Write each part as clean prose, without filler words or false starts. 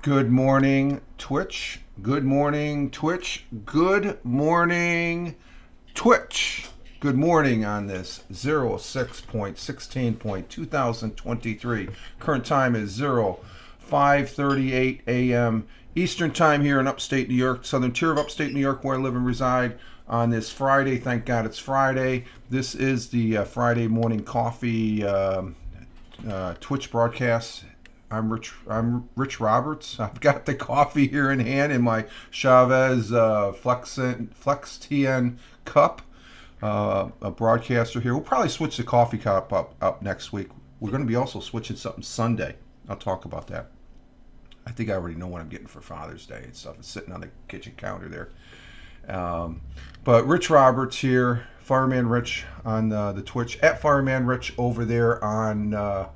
Good morning, Twitch. Good morning, Twitch. Good morning, Twitch. Good morning on this 06.16.2023. Current time is 05:38 a.m. Eastern time here in upstate New York, southern tier of upstate New York, where I live and reside on this Friday. Thank God it's Friday. This is the Friday morning coffee Twitch broadcast. I'm Rich Roberts. I've got the coffee here in hand in my Chavez Flex TN cup. A broadcaster here. We'll probably switch the coffee cup up next week. We're going to be also switching something Sunday. I'll talk about that. I think I already know what I'm getting for Father's Day and stuff. It's sitting on the kitchen counter there. But Rich Roberts here, Fireman Rich on the Twitch, at Fireman Rich over there on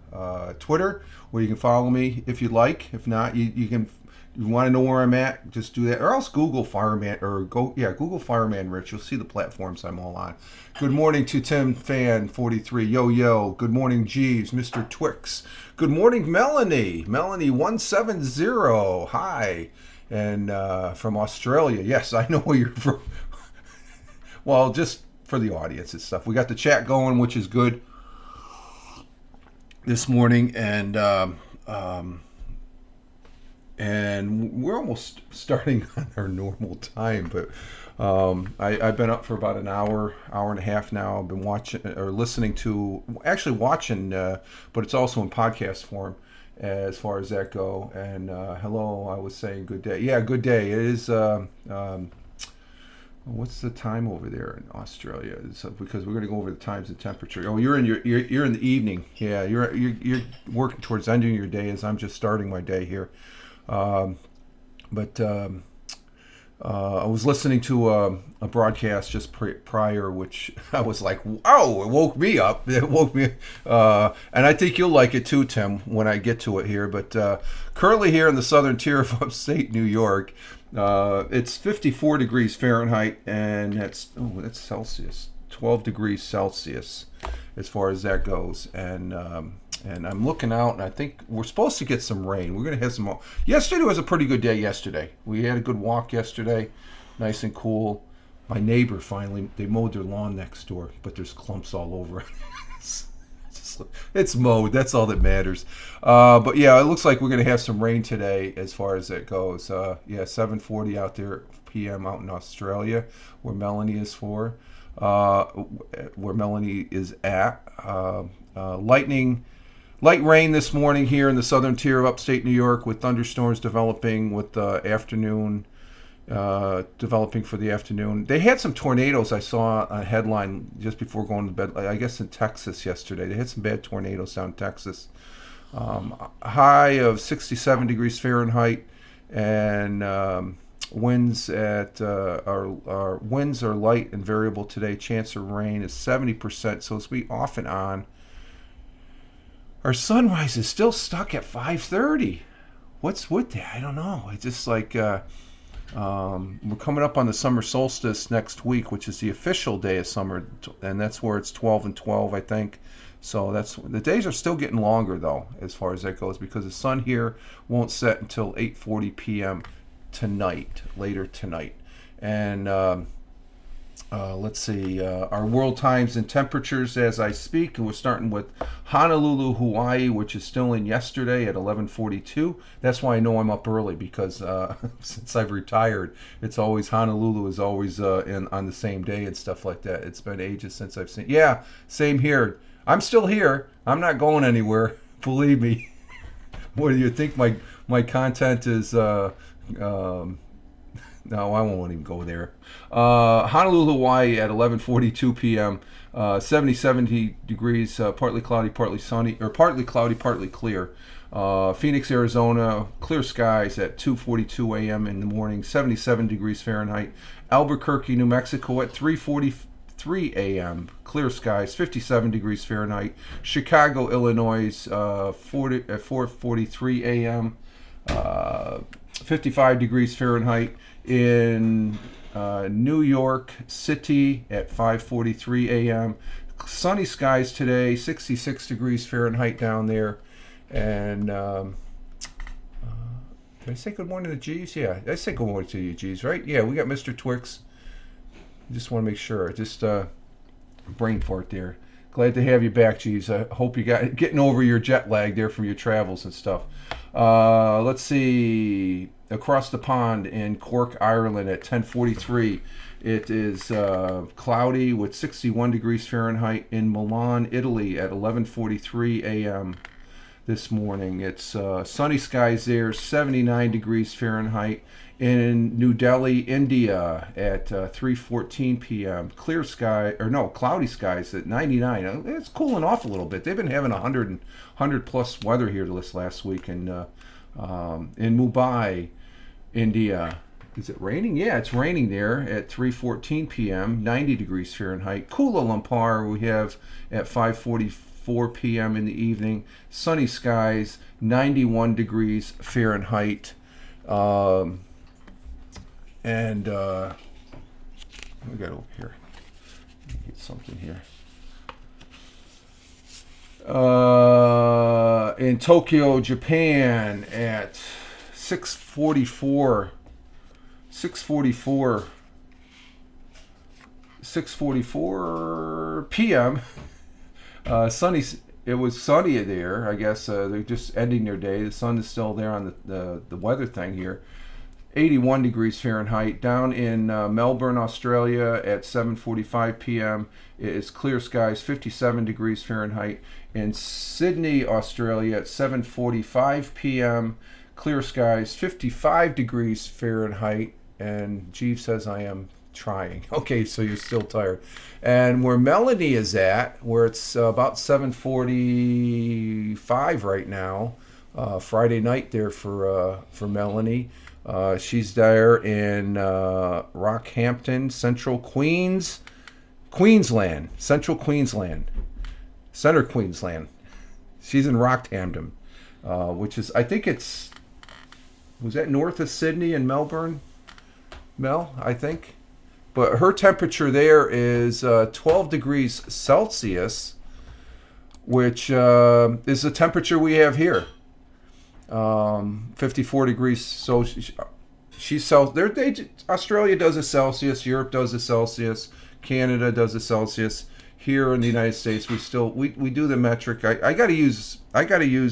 Twitter, where you can follow me if you'd like. If not, you can. If you want to know where I'm at, just do that, or else Google Fireman, or Google Fireman Rich. You'll see the platforms I'm all on. Good morning to Tim Fan 43. Yo. Good morning, Jeeves, Mr. Twix. Good morning, Melanie 170. Hi. And from Australia. Yes, I know where you're from. Well, just for the audience and stuff. We got the chat going, which is good this morning, and we're almost starting on our normal time. But I've been up for about an hour and a half now. I've been listening to, actually watching, but it's also in podcast form as far as that go. And hello, I was saying good day. Yeah, good day. It is. What's the time over there in Australia? Because we're going to go over the times and temperature. Oh, you're in the evening. Yeah, you're working towards ending your day as I'm just starting my day here. But I was listening to a broadcast just prior, which I was like, wow, it woke me up. It woke me, and I think you'll like it too, Tim, when I get to it here. But currently here in the southern tier of upstate New York, it's 54 degrees Fahrenheit, and that's Celsius, 12 degrees Celsius, as far as that goes. And I'm looking out, and I think we're supposed to get some rain. We're going to have some. Yesterday was a pretty good day yesterday. We had a good walk yesterday, nice and cool. My neighbor finally, they mowed their lawn next door, but there's clumps all over it. It's mowed. That's all that matters. But yeah, it looks like we're going to have some rain today as far as that goes. 7:40 out there p.m. out in Australia, where Melanie is at. Light rain this morning here in the southern tier of upstate New York, with thunderstorms developing with afternoon. Developing for the afternoon. They had some tornadoes. I saw a headline just before going to bed, I guess in Texas yesterday. They had some bad tornadoes down in Texas. High of 67 degrees Fahrenheit, and winds are light and variable today. Chance of rain is 70%, so it's be off and on. Our sunrise is still stuck at 5:30. What's with that? I don't know. It's just like we're coming up on the summer solstice next week, which is the official day of summer, and that's where it's 12 and 12, I think. So the days are still getting longer, though, as far as that goes, because the sun here won't set until 8:40 p.m. later tonight. And let's see, our world times and temperatures as I speak. We're starting with Honolulu, Hawaii, which is still in yesterday at 11:42. That's why I know I'm up early, because since I've retired, it's always Honolulu is always on the same day and stuff like that. It's been ages since I've seen. Yeah, same here. I'm still here. I'm not going anywhere. Believe me. What do you think? My content is. No, I won't even go there. Honolulu, Hawaii at 11:42 p.m. 70 degrees, partly cloudy, partly sunny, or partly cloudy, partly clear. Phoenix, Arizona, clear skies at 2:42 a.m. in the morning, 77 degrees Fahrenheit. Albuquerque, New Mexico at 3:43 a.m. clear skies, 57 degrees Fahrenheit. Chicago, Illinois, 4:43 a.m. 55 degrees Fahrenheit. In New York City at 5:43 a.m. Sunny skies today, 66 degrees Fahrenheit down there, and Did I say good morning to G's? Yeah, I say good morning to you, G's, right? Yeah, we got Mr. Twix. Just want to make sure. Just brain fart there. Glad to have you back, G's. I hope you got getting over your jet lag there from your travels and stuff. Let's see. Across the pond in Cork, Ireland at 10:43. It is cloudy with 61 degrees Fahrenheit. In Milan, Italy at 11:43 a.m. this morning. It's sunny skies there, 79 degrees Fahrenheit. In New Delhi, India at 3:14 p.m. Clear sky, or no, cloudy skies at 99. It's cooling off a little bit. They've been having 100 plus weather here this last week. And in Mumbai, India, is it raining? Yeah, it's raining there at 3:14 p.m. 90 degrees Fahrenheit. Kuala Lumpur we have at 5:44 p.m. in the evening. Sunny skies, 91 degrees Fahrenheit. And let me get over here. Let me get something here. In Tokyo, Japan at 6:44 p.m. Sunny. It was sunny there. I guess they're just ending their day. The sun is still there on the weather thing here. 81 degrees Fahrenheit. Down in Melbourne, Australia at 7:45 p.m. It is clear skies, 57 degrees Fahrenheit. In Sydney, Australia at 7:45 p.m. Clear skies, 55 degrees Fahrenheit. And Jeeves says I am trying. Okay, so you're still tired. And where Melanie is at, where it's about 7:45 right now, Friday night there for Melanie. She's there in Rockhampton, Central Queensland. Central Queensland. Center Queensland. She's in Rockhampton, which is, I think was that north of Sydney and Melbourne? Mel, I think. But her temperature there is 12 degrees Celsius, which is the temperature we have here. 54 degrees. So she's Australia does a Celsius, Europe does a Celsius, Canada does a Celsius. Here in the United States, we do the metric. I got to use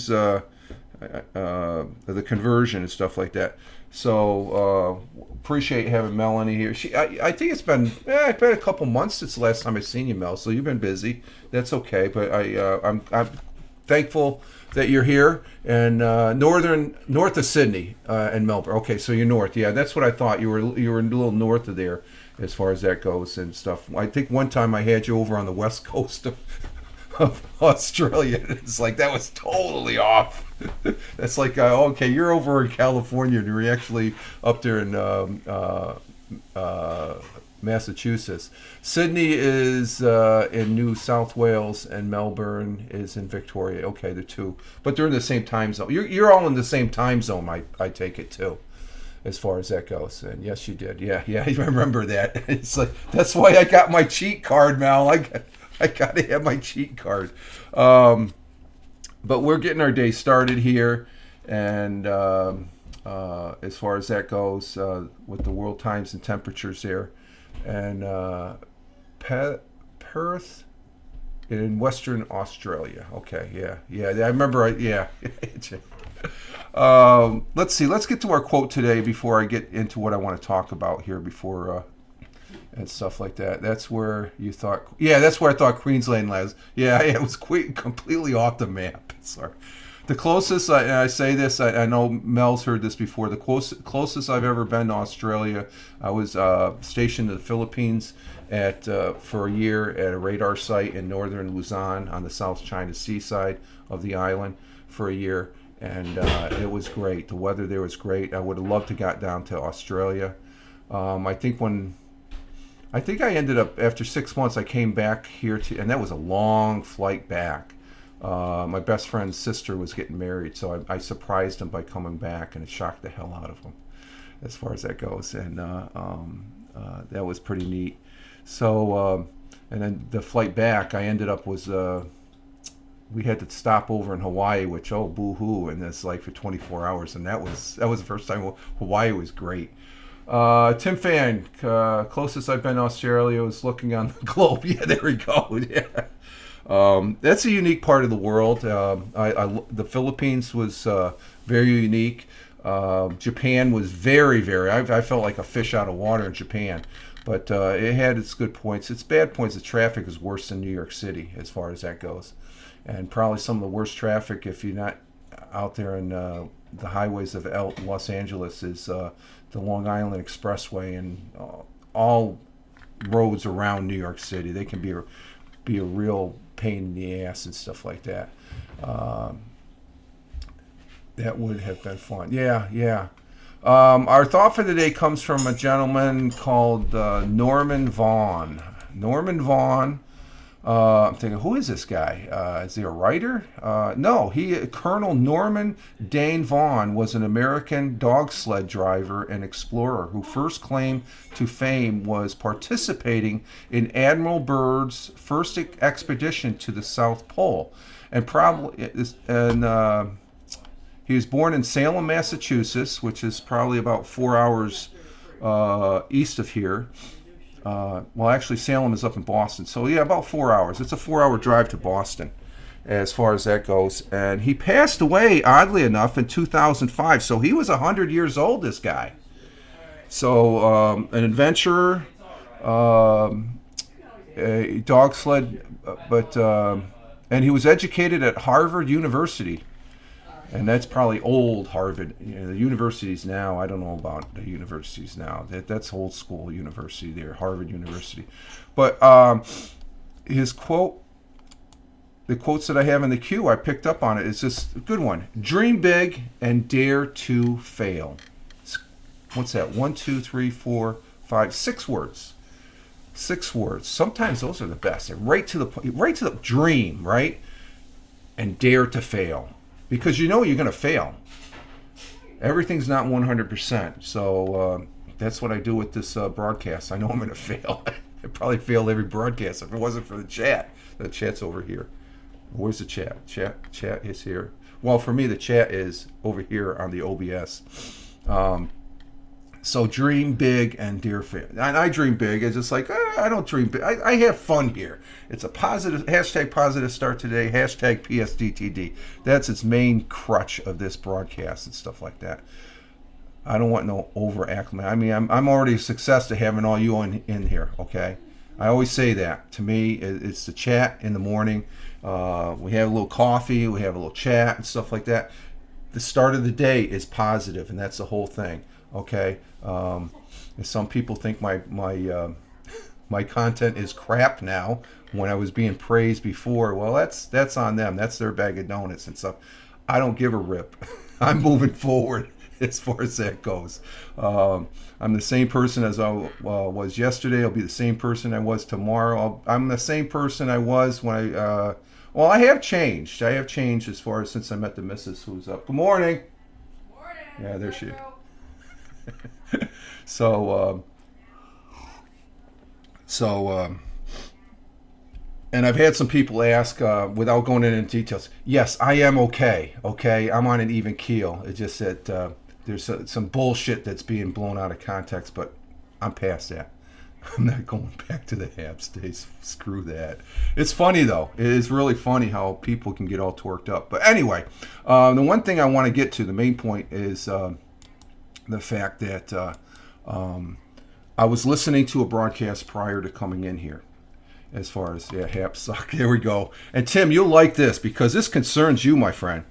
the conversion and stuff like that. So appreciate having Melanie here. I think it's been a couple months since the last time I seen you, Mel. So you've been busy. That's okay. But I'm thankful that you're here and north of Sydney and Melbourne. Okay, so you're north. Yeah, that's what I thought. You were a little north of there as far as that goes and stuff. I think one time I had you over on the west coast of Australia. It's like that was totally off. That's like okay, you're over in California and you're actually up there in Massachusetts. Sydney is in New South Wales and Melbourne is in Victoria. Okay, the two, but they're in the same time zone. You're all in the same time zone. I take it too, as far as that goes. And yes, you did. Yeah, I remember that. It's like that's why I got my cheat card, Mal. I got to have my cheat card. But we're getting our day started here, and as far as that goes, with the world times and temperatures there. And Perth in Western Australia. Okay, yeah. I remember. Let's see. Let's get to our quote today before I get into what I want to talk about here before and stuff like that. That's where you thought. Yeah, that's where I thought Queensland was. Yeah, it was completely off the map. Sorry. The closest, I say this, I know Mel's heard this before, the closest I've ever been to Australia, I was stationed in the Philippines for a year at a radar site in northern Luzon on the South China Sea side of the island for a year, and it was great. The weather there was great. I would have loved to got down to Australia. I think I ended up, after 6 months, I came back here and that was a long flight back. My best friend's sister was getting married, so I surprised him by coming back, and it shocked the hell out of him as far as that goes. And that was pretty neat. So, and then the flight back, I ended up was we had to stop over in Hawaii, which oh boo hoo, and that's like for 24 hours, and that was the first time. Hawaii was great. Tim Fan, closest I've been to Australia was looking on the globe. Yeah, there we go. Yeah. That's a unique part of the world. The Philippines was very unique. Japan was very, very. I felt like a fish out of water in Japan, but it had its good points. Its bad points. The traffic is worse than New York City as far as that goes, and probably some of the worst traffic if you're not out there in the highways of Los Angeles is the Long Island Expressway and all roads around New York City. They can be a real pain in the ass and stuff like that. That would have been fun. Yeah. Our thought for the day comes from a gentleman called Norman Vaughn. Norman Vaughn. I'm thinking, who is this guy? Is he a writer? No, Colonel Norman Dane Vaughn was an American dog sled driver and explorer who first claim to fame was participating in Admiral Byrd's first expedition to the South Pole, he was born in Salem, Massachusetts, which is probably about 4 hours east of here. Well, actually, Salem is up in Boston. So, yeah, about 4 hours. It's a 4-hour drive to Boston as far as that goes. And he passed away, oddly enough, in 2005. So he was 100 years old, this guy. So, an adventurer, a dog sled, and he was educated at Harvard University. And that's probably old Harvard. The universities now, I don't know about the universities now. That's old school university there, Harvard University. But his quote, the quotes that I have in the queue, I picked up on it. It's just a good one. Dream big and dare to fail. What's that? 1, 2, 3, 4, 5, 6 words. 6 words. Sometimes those are the best. They're right to the dream, right? And dare to fail. Because you know you're going to fail. Everything's not 100%. So that's what I do with this broadcast. I know I'm going to fail. I probably failed every broadcast if it wasn't for the chat. The chat's over here. Where's the chat? Chat is here. Well, for me, the chat is over here on the OBS. So dream big and dare fail. And I dream big. It's just like, I don't dream big. I have fun here. It's a positive, #positive start today, #PSTTD. That's its main crutch of this broadcast and stuff like that. I don't want no over acclimate. I mean, I'm already a success to having all you in here, okay? I always say that. To me, it's the chat in the morning. We have a little coffee. We have a little chat and stuff like that. The start of the day is positive, and that's the whole thing. Okay, and some people think my content is crap now when I was being praised before. Well, that's on them. That's their bag of donuts and stuff. I don't give a rip. I'm moving forward as far as that goes. I'm the same person as I was yesterday. I'll be the same person I was tomorrow. I'm the same person I was when I have changed. I have changed as far as since I met the missus who's up. Good morning. Morning. Yeah, there she is. So, and I've had some people ask, without going into details, yes, I am okay. Okay, I'm on an even keel. It's just that there's some bullshit that's being blown out of context, but I'm past that. I'm not going back to the Habs days. Screw that. It's funny, though. It is really funny how people can get all torqued up. But anyway, the one thing I want to get to, the main point, is the fact that I was listening to a broadcast prior to coming in here. As far as, Habs suck. There we go. And Tim, you'll like this because this concerns you, my friend.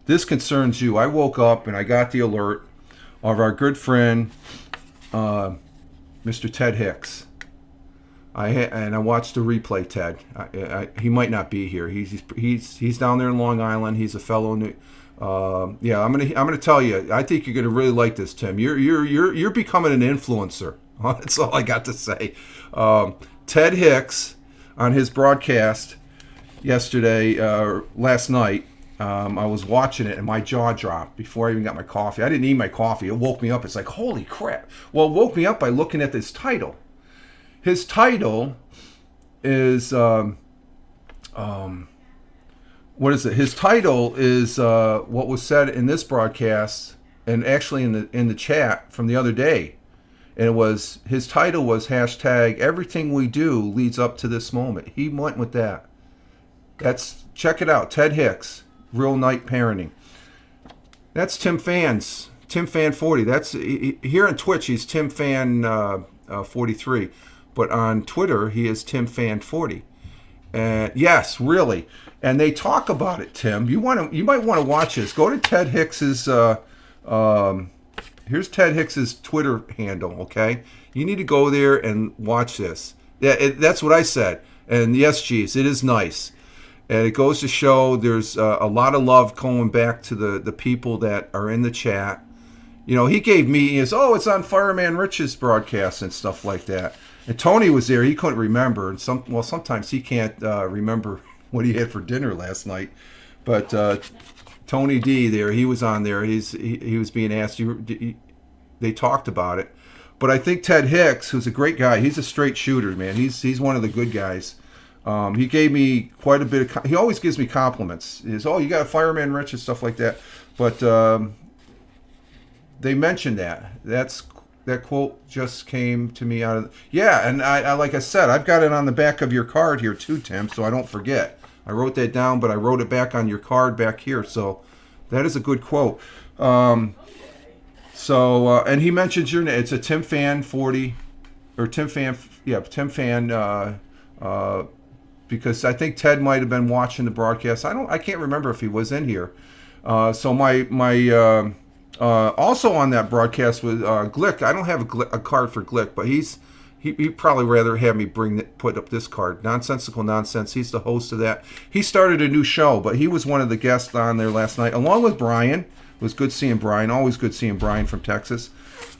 This concerns you. I woke up and I got the alert of our good friend, Mr. Ted Hicks. I watched the replay, Ted. He might not be here. He's down there in Long Island. He's a fellow I'm gonna tell you. I think you're gonna really like this, Tim. You're becoming an influencer. That's all I got to say. Ted Hicks on his broadcast last night. I was watching it and my jaw dropped before I even got my coffee. I didn't eat my coffee. It woke me up. It's like, holy crap. Well, it woke me up by looking at this title. His title is what is it? His title is what was said in this broadcast, and actually in the chat from the other day. And it was, his title was hashtag everything we do leads up to this moment. He went with that. That's, check it out, Ted Hicks, Real Night Parenting. That's Tim Fan's, Tim Fan 40. That's here on Twitch. He's Tim Fan 43, but on Twitter he is Tim Fan 40. And yes, really. And they talk about it, Tim. You might want to watch this. Go to Ted Hicks's. Here's Ted Hicks's Twitter handle. Okay, you need to go there and watch this. Yeah, that's what I said. And yes, geez, it is nice. And it goes to show there's a lot of love going back to the people that are in the chat. You know, he gave me his, it's on Fireman Rich's broadcast and stuff like that. And Tony was there. He couldn't remember. And sometimes he can't remember what he had for dinner last night. But Tony D there, he was on there. He was being asked. They talked about it. But I think Ted Hicks, who's a great guy, he's a straight shooter, man. He's one of the good guys. He gave me quite a bit of. He always gives me compliments. He's, you got a Fireman Rich and stuff like that. But they mentioned that quote just came to me out of. Yeah, and I like I said, I've got it on the back of your card here too, Tim, so I don't forget. I wrote that down, but I wrote it back on your card back here. So that is a good quote. And he mentions your name. It's a Tim Fan 40, or Tim Fan. Yeah, Tim Fan. Because I think Ted might have been watching the broadcast. I can't remember if he was in here. So my also on that broadcast was Glick. I don't have a card for Glick, but he'd probably rather have me put up this card. Nonsensical Nonsense. He's the host of that. He started a new show, but he was one of the guests on there last night, along with Brian. It was good seeing Brian. Always good seeing Brian from Texas.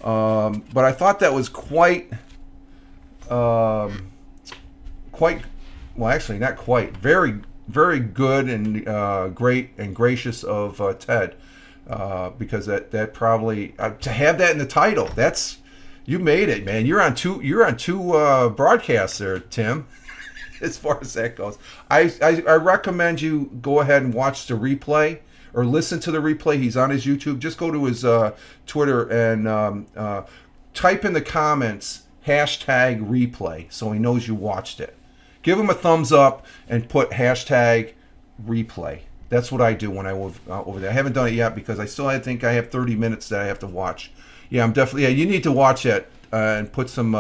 But I thought that was quite. Well, actually, not quite. Very, very good and great and gracious of Ted, because that probably to have that in the title. That's, you made it, man. You're on two broadcasts there, Tim. As far as that goes, I recommend you go ahead and watch the replay or listen to the replay. He's on his YouTube. Just go to his Twitter and type in the comments hashtag replay so he knows you watched it. Give him a thumbs up and put hashtag replay. That's what I do when I was over there. I haven't done it yet because I think I have 30 minutes that I have to watch. Yeah, I'm definitely. Yeah, you need to watch it and put some.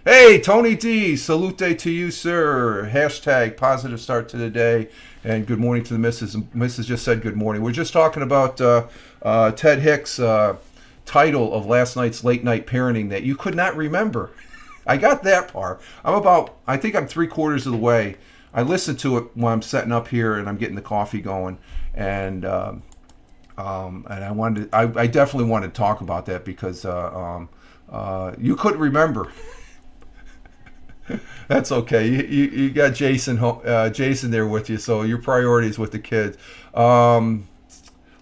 Hey, Tony D, salute to you, sir. Hashtag positive start to the day and good morning to the missus. Mrs. just said good morning. We're just talking about Ted Hicks' title of last night's late night parenting that you could not remember. I got that part. I think I'm 3/4 of the way. I listened to it when I'm setting up here and I'm getting the coffee going, and I definitely wanted to talk about that because you couldn't remember. That's okay. You got Jason there with you, so your priority is with the kids.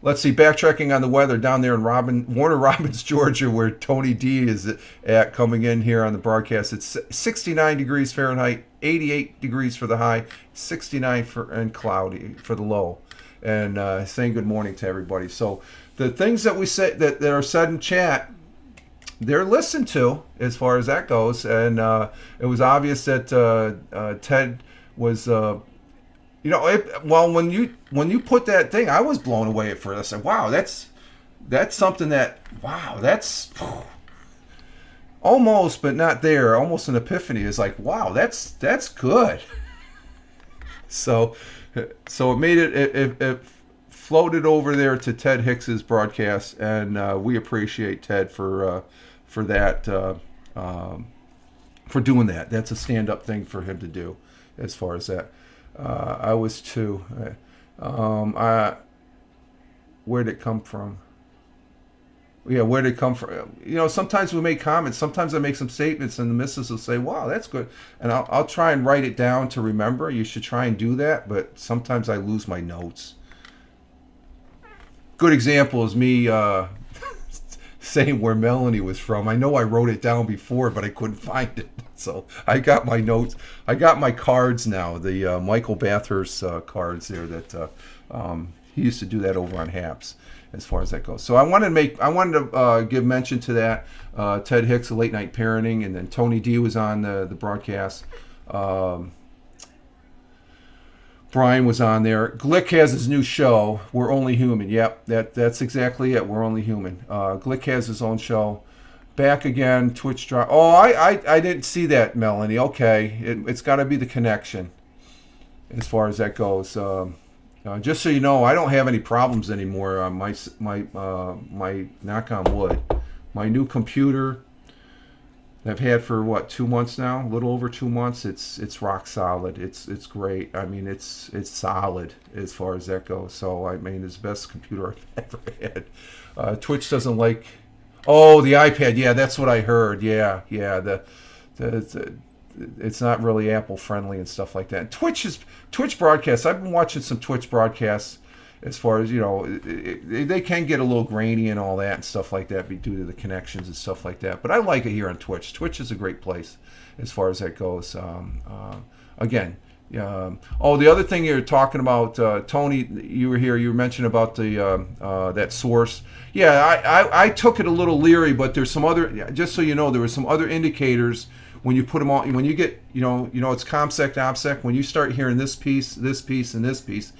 Let's see, backtracking on the weather down there in Warner Robins, Georgia, where Tony D is at, coming in here on the broadcast. It's 69 degrees Fahrenheit, 88 degrees for the high, 69 and cloudy for the low. And saying good morning to everybody. So the things that we say that are said in chat, they're listened to as far as that goes. And it was obvious that Ted was... when you put that thing, I was blown away at first. I said, "Wow, that's something that that's almost, but not there. Almost an epiphany." It's like, wow, that's good. So it made it floated over there to Ted Hicks's broadcast, and we appreciate Ted for that for doing that. That's a stand-up thing for him to do, as far as that. I was too. Where'd it come from? Yeah, where'd it come from? Sometimes we make comments. Sometimes I make some statements, and the missus will say, "Wow, that's good," and I'll try and write it down to remember. You should try and do that, but sometimes I lose my notes. Good example is me saying where Melanie was from. I know I wrote it down before, but I couldn't find it. So I got my notes. I got my cards now. The Michael Bathurst cards there that he used to do that over on Haps, as far as that goes. So I wanted to give mention to that. Ted Hicks of Late Night Parenting, and then Tony D was on the broadcast. Brian was on there. Glick has his new show, We're Only Human. Yep, that's exactly it. We're Only Human. Glick has his own show. Back again, Twitch drop. Oh, I didn't see that, Melanie. Okay, it's got to be the connection, as far as that goes. Just so you know, I don't have any problems anymore on my knock on wood. My new computer I've had for what, 2 months now, a little over 2 months. It's rock solid. It's great. I mean, it's solid as far as that goes. So I mean, it's the best computer I've ever had. Twitch doesn't like. Oh, the iPad. Yeah, that's what I heard. Yeah. It's not really Apple friendly and stuff like that. Twitch broadcasts. I've been watching some Twitch broadcasts. As far as, you know, they can get a little grainy and all that and stuff like that due to the connections and stuff like that. But I like it here on Twitch. Twitch is a great place as far as that goes. Again, the other thing you're talking about, Tony, you were here. You were mentioning about the that source. Yeah, I took it a little leery, but there's some other. Just so you know, there were some other indicators when you put them all. When you get, you know, it's ComSec, OPSEC. When you start hearing this piece, and this piece.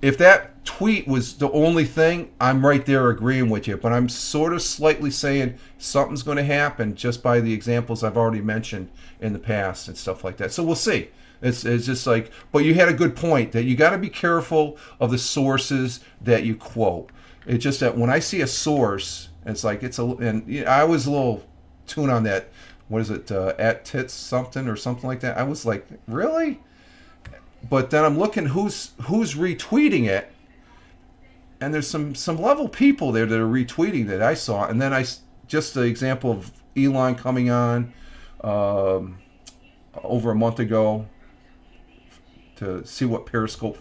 If that tweet was the only thing, I'm right there agreeing with you. But I'm sort of slightly saying something's going to happen just by the examples I've already mentioned in the past and stuff like that. So we'll see. It's just like, but you had a good point that you got to be careful of the sources that you quote. It's just that when I see a source, it's like and I was a little tuned on that. What is it? At tits something or something like that. I was like, really? But then I'm looking who's retweeting it, and there's some level people there that are retweeting that I saw. And then just the example of Elon coming on over a month ago to see what Periscope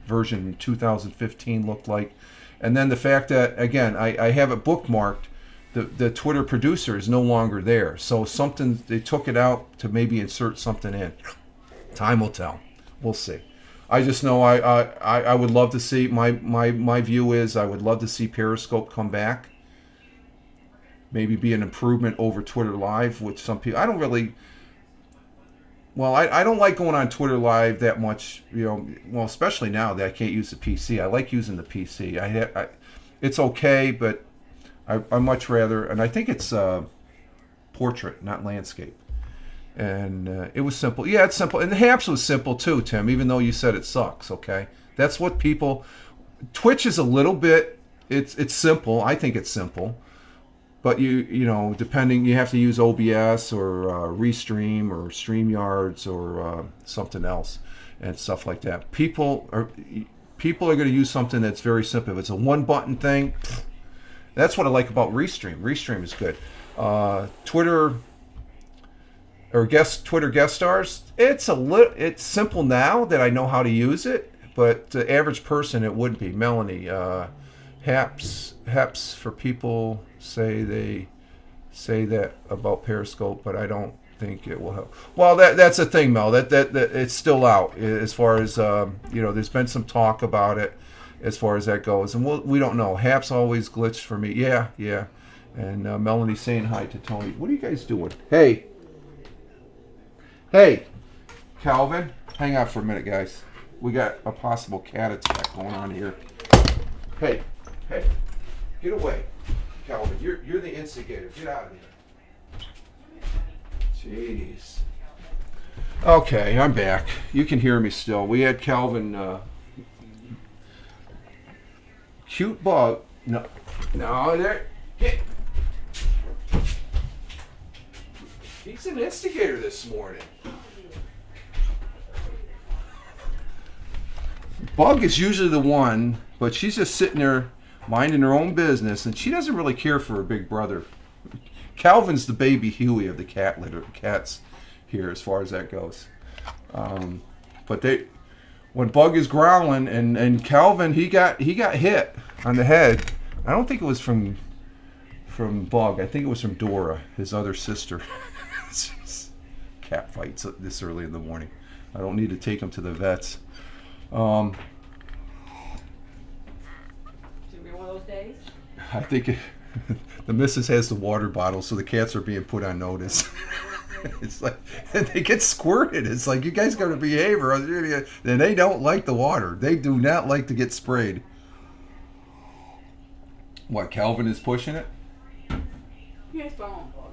version 2015 looked like, and then the fact that, again, I have it bookmarked. The Twitter producer is no longer there, so they took it out to maybe insert something in. Time will tell. We'll see. I just know I would love to see, my view is I would love to see Periscope come back. Maybe be an improvement over Twitter Live, which some people, I don't really, well, I don't like going on Twitter Live that much, well, especially now that I can't use the PC. I like using the PC. It's okay, but I much rather, and I think it's portrait, not landscape. And it was simple. Yeah, it's simple. And the Haps was simple too, Tim, even though you said it sucks, okay? That's what people... Twitch is a little bit... It's simple. I think it's simple. But depending, you have to use OBS or Restream or StreamYards or something else and stuff like that. People are going to use something that's very simple. If it's a one-button thing, that's what I like about Restream. Restream is good. Twitter guest stars, it's simple now that I know how to use it, but the average person it wouldn't be. Melanie, Haps for people say that about Periscope, but I don't think it will help. Well, that's the thing, Mel. That it's still out as far as there's been some talk about it as far as that goes, and we don't know. Haps always glitched for me. Yeah. And Melanie saying hi to Tony. What are you guys doing? Hey, Calvin, hang on for a minute, guys. We got a possible cat attack going on here. Hey, get away, Calvin. You're the instigator. Get out of here. Jeez. Okay, I'm back. You can hear me still. We had Calvin. Cute bug. No, there. Get. He's an instigator this morning. Bug is usually the one, but she's just sitting there minding her own business, and she doesn't really care for her big brother. Calvin's the baby Huey of the cats here, as far as that goes. But when Bug is growling, and Calvin he got hit on the head. I don't think it was from from Bug. I think it was from Dora, his other sister. Cat fights this early in the morning. I don't need to take him to the vets. Should it be one of those days? I think the missus has the water bottle, so the cats are being put on notice. It's like, and they get squirted. It's like, you guys got to behave, or and they don't like the water. They do not like to get sprayed. What, Calvin is pushing it? He's following Bug.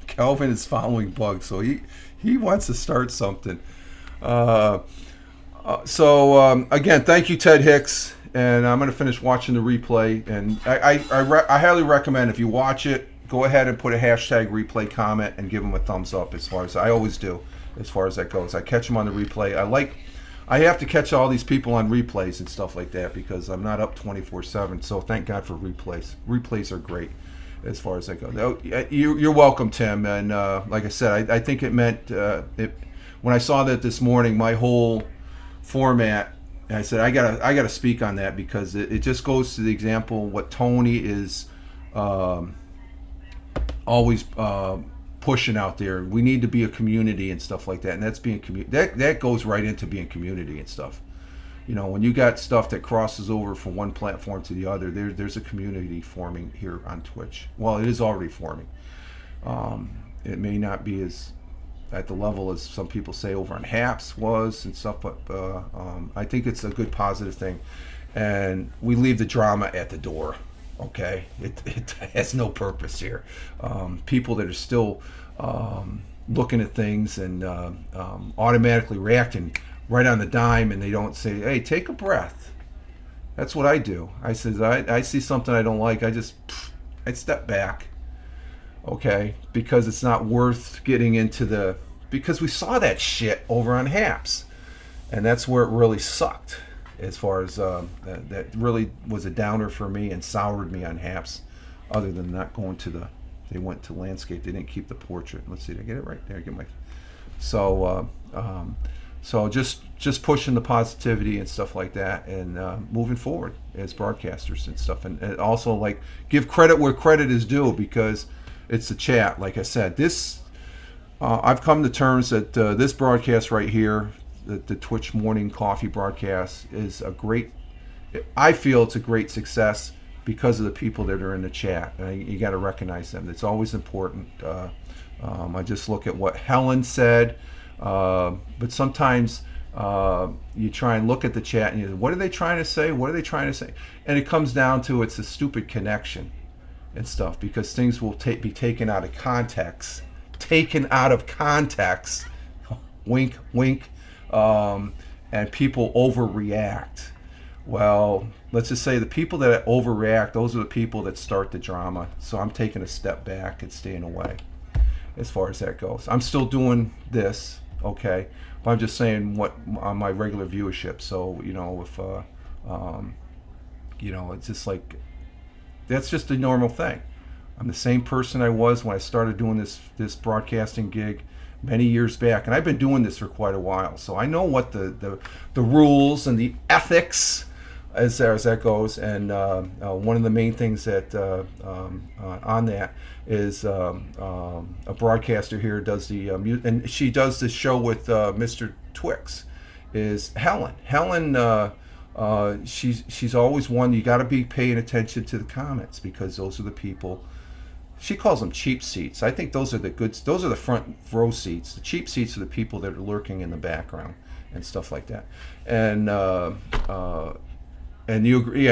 Calvin is following Bug, so he wants to start something. Again, thank you, Ted Hicks, and I'm going to finish watching the replay. And I highly recommend, if you watch it, go ahead and put a hashtag replay comment and give them a thumbs up. As far as I always do, as far as that goes, I catch them on the replay. I have to catch all these people on replays and stuff like that because I'm not up 24/7. So thank God for replays. Replays are great as far as that goes. You're welcome, Tim. And like I said, I think it meant when I saw that this morning, my whole format. And I said I gotta speak on that because it just goes to the example what Tony is always pushing out there. We need to be a community and stuff like that, and that's being that goes right into being community and stuff. You know, when you got stuff that crosses over from one platform to the other, there's a community forming here on Twitch. Well, it is already forming. It may not be as at the level as some people say over on Haps was and stuff, but I think it's a good positive thing, and we leave the drama at the door. Okay, it has no purpose here. People that are still looking at things and automatically reacting right on the dime, and they don't say, "Hey, take a breath." That's what I do. I says I see something I don't like, I step back. Okay, because it's not worth getting into because we saw that shit over on Haps, and that's where it really sucked. As far as that really was a downer for me and soured me on Haps, other than not going to they went to landscape. They didn't keep the portrait. Let's see, did I get it right there? So just pushing the positivity and stuff like that, and moving forward as broadcasters and stuff, and also like give credit where credit is due, because it's the chat. Like I said, this I've come to terms that this broadcast right here, the Twitch morning coffee broadcast, is I feel it's a great success because of the people that are in the chat. And you got to recognize them. It's always important. I just look at what Helen said, but sometimes you try and look at the chat and you say, what are they trying to say? What are they trying to say? And it comes down to it's a stupid connection and stuff, because things will be taken out of context. Wink, wink. And people overreact. Well, let's just say the people that overreact, those are the people that start the drama. So I'm taking a step back and staying away as far as that goes. I'm still doing this, okay, but I'm just saying what on my regular viewership. So, you know, if it's just like, that's just a normal thing. I'm the same person I was when I started doing this broadcasting gig many years back, and I've been doing this for quite a while, so I know what the rules and the ethics as that goes. And one of the main things that on that is a broadcaster here does the and she does this show with Mr. Twix, is Helen. She's always one, you got to be paying attention to the comments, because those are the people. She calls them cheap seats. I think those are the front row seats. The cheap seats are the people that are lurking in the background and stuff like that. And you agree,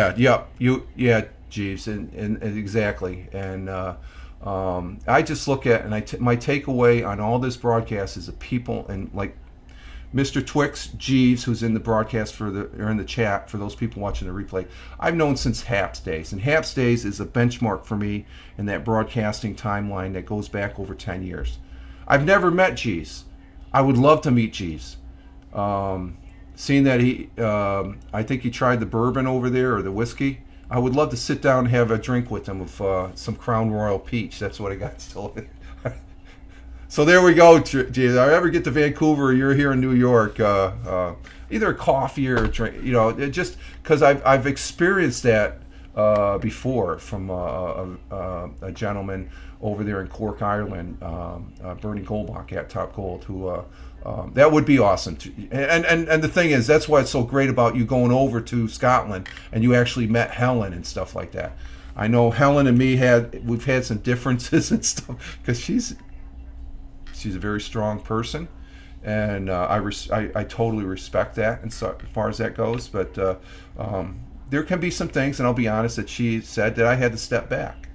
Jeeves, and exactly. And I just look at, and my takeaway on all this broadcast is the people, and like Mr. Twix Jeeves, who's in the broadcast or in the chat for those people watching the replay, I've known since Haps days, and Haps days is a benchmark for me in that broadcasting timeline that goes back over 10 years. I've never met Jeeves. I would love to meet Jeeves. Seeing that I think he tried the bourbon over there, or the whiskey, I would love to sit down and have a drink with him of some Crown Royal Peach. That's what I got still. So there we go, Jeeves. If I ever get to Vancouver, or you're here in New York, either a coffee or a drink, just because I've experienced that before from a gentleman over there in Cork, Ireland, Bernie Goldbach at Top Gold, who that would be awesome. And the thing is, that's why it's so great about you going over to Scotland and you actually met Helen and stuff like that. I know Helen and we've had some differences and stuff because she's a very strong person, and I totally respect that, and so as far as that goes. But there can be some things, and I'll be honest, that she said that I had to step back,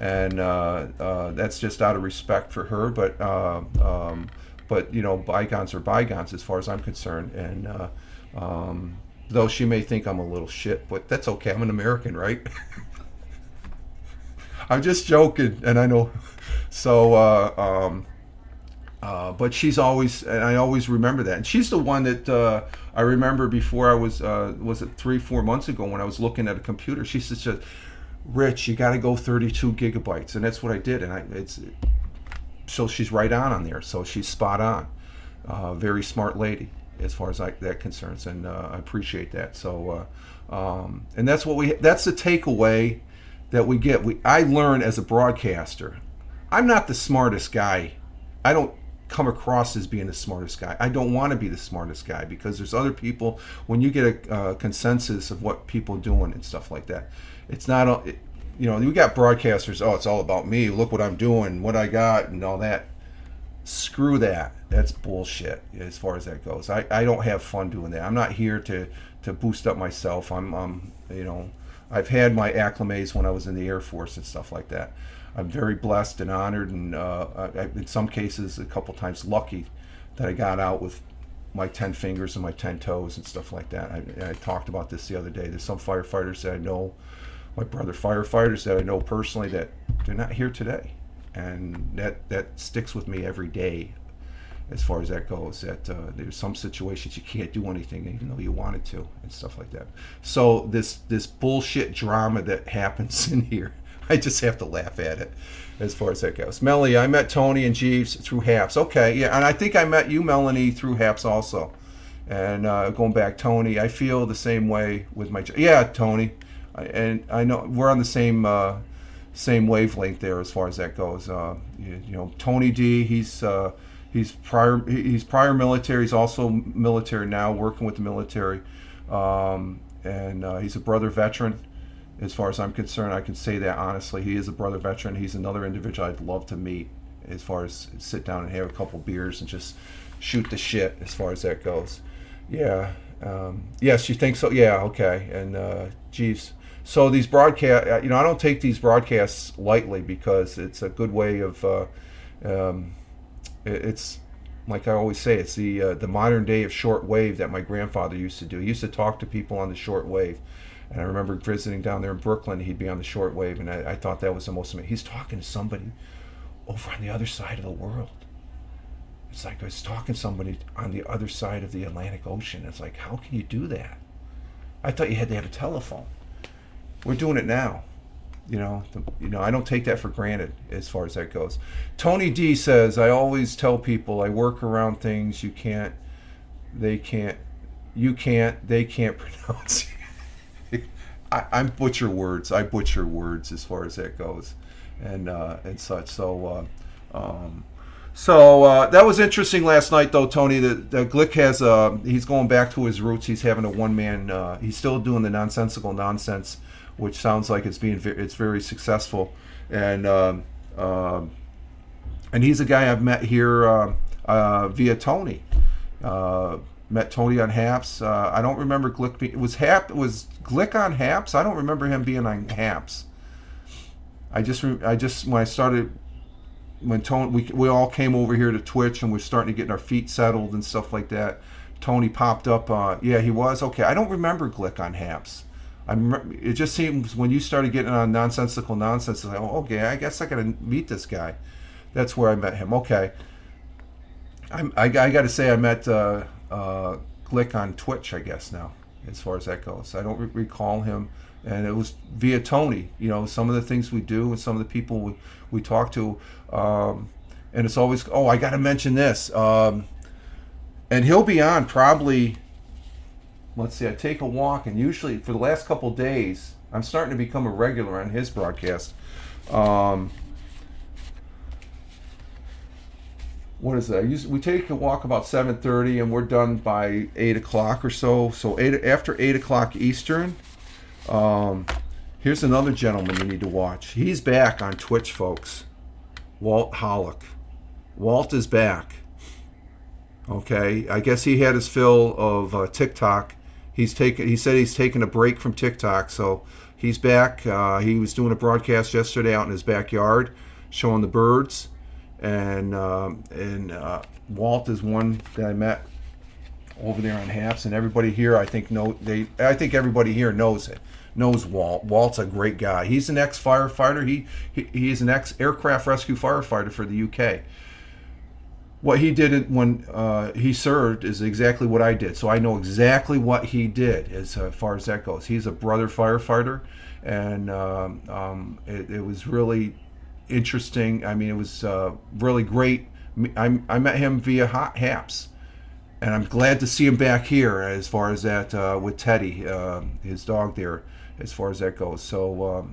and that's just out of respect for her. But bygones are bygones as far as I'm concerned, and though she may think I'm a little shit, but that's okay. I'm an American, right? I'm just joking, and I know. So, but she's always, and I always remember that. And she's the one that I remember before I was it 3-4 months ago when I was looking at a computer. She said, "Rich, you got to go 32 gigabytes," and that's what I did. And so she's right on there. So she's spot on. Very smart lady as far as that concerns, and I appreciate that. So, and that's that's the takeaway that we get. I learn as a broadcaster. I'm not the smartest guy. I don't come across as being the smartest guy. I don't want to be the smartest guy because there's other people. When you get a consensus of what people are doing and stuff like that, it's not. We got broadcasters. Oh, it's all about me. Look what I'm doing, what I got, and all that. Screw that. That's bullshit as far as that goes. I don't have fun doing that. I'm not here to boost up myself. I've had my acclimates when I was in the Air Force and stuff like that. I'm very blessed and honored, and in some cases, a couple times lucky that I got out with my 10 fingers and my 10 toes and stuff like that. I talked about this the other day. There's some firefighters that I know, my brother firefighters that I know personally, that they're not here today, and that sticks with me every day. As far as that goes, that there's some situations you can't do anything even though you wanted to and stuff like that. So this bullshit drama that happens in here, I just have to laugh at it as far as that goes. Melanie, I met Tony and Jeeves through HAPS. Okay, yeah, and I think I met you, Melanie, through HAPS also. And going back, Tony, I feel the same way with Tony, and I know we're on the same wavelength there as far as that goes. Tony D, He's prior military. He's also military now, working with the military, and he's a brother veteran. As far as I'm concerned, I can say that honestly. He is a brother veteran. He's another individual I'd love to meet. As far as sit down and have a couple beers and just shoot the shit. As far as that goes, yeah. Yes, you think so? Yeah, okay. And Jeeves. So these broadcasts, I don't take these broadcasts lightly because it's a good way of. It's like I always say, it's the modern day of short wave that my grandfather used to do. He used to talk to people on the short wave, and I remember visiting down there in Brooklyn. He'd be on the short wave, and I thought that was the most amazing. He's talking to somebody over on the other side of the world. It's like I was talking to somebody on the other side of the Atlantic Ocean. It's like, how can you do that? I thought you had to have a telephone. We're doing it now. I don't take that for granted as far as that goes. Tony D says, I always tell people I work around things they can't pronounce. I butcher words. I butcher words as far as that goes, and such. So that was interesting last night, though, Tony. The Glick has he's going back to his roots. He's having a one-man. He's still doing the nonsensical nonsense, which sounds like it's very successful, and he's a guy I've met here via Tony. Met Tony on HAPS. I don't remember Glick. Was Glick on HAPS? I don't remember him being on HAPS. When Tony, we all came over here to Twitch and we're starting to get our feet settled and stuff like that. Tony popped up. Yeah, he was okay. I don't remember Glick on HAPS. It just seems when you started getting on nonsensical nonsense, like, oh, okay, I guess I gotta meet this guy. That's where I met him. Okay, I got to say I met Glick on Twitch, I guess now, as far as that goes. I don't recall him, and it was via Tony. Some of the things we do and some of the people we talk to, and it's always, I got to mention this, and he'll be on probably. Let's see, I take a walk, and usually for the last couple days, I'm starting to become a regular on his broadcast. Um, what is it? We take a walk about 7:30, and we're done by 8 o'clock or so. So after 8 o'clock Eastern. Here's another gentleman you need to watch. He's back on Twitch, folks. Walt Hollick. Walt is back. Okay, I guess he had his fill of TikTok. He said he's taking a break from TikTok, so he's back. He was doing a broadcast yesterday out in his backyard, showing the birds, and Walt is one that I met over there on Haps, and everybody here I think everybody here knows it. Knows Walt. Walt's a great guy. He's an ex-firefighter. He is an ex-aircraft rescue firefighter for the UK. What he did when he served is exactly what I did. So I know exactly what he did as far as that goes. He's a brother firefighter, and it was really interesting. I mean, it was really great. I met him via Haps, and I'm glad to see him back here as far as that with Teddy, his dog there, as far as that goes. So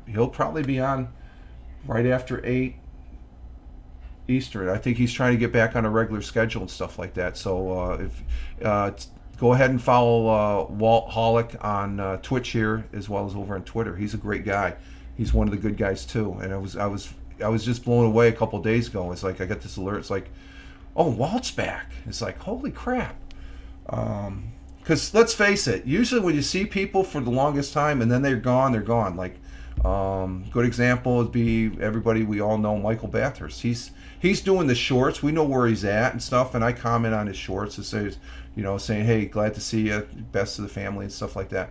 he'll probably be on right after 8 Eastern. I think he's trying to get back on a regular schedule and stuff like that. So go ahead and follow Walt Hollick on Twitch here as well as over on Twitter. He's a great guy. He's one of the good guys too. And I was just blown away a couple of days ago. It's like I got this alert. It's like, oh, Walt's back. It's like, holy crap. Because let's face it, usually when you see people for the longest time and then they're gone, they're gone. Like, good example would be everybody we all know, Michael Bathurst. He's doing the shorts. We know where he's at and stuff, and I comment on his shorts and say, saying, hey, glad to see you, best of the family and stuff like that.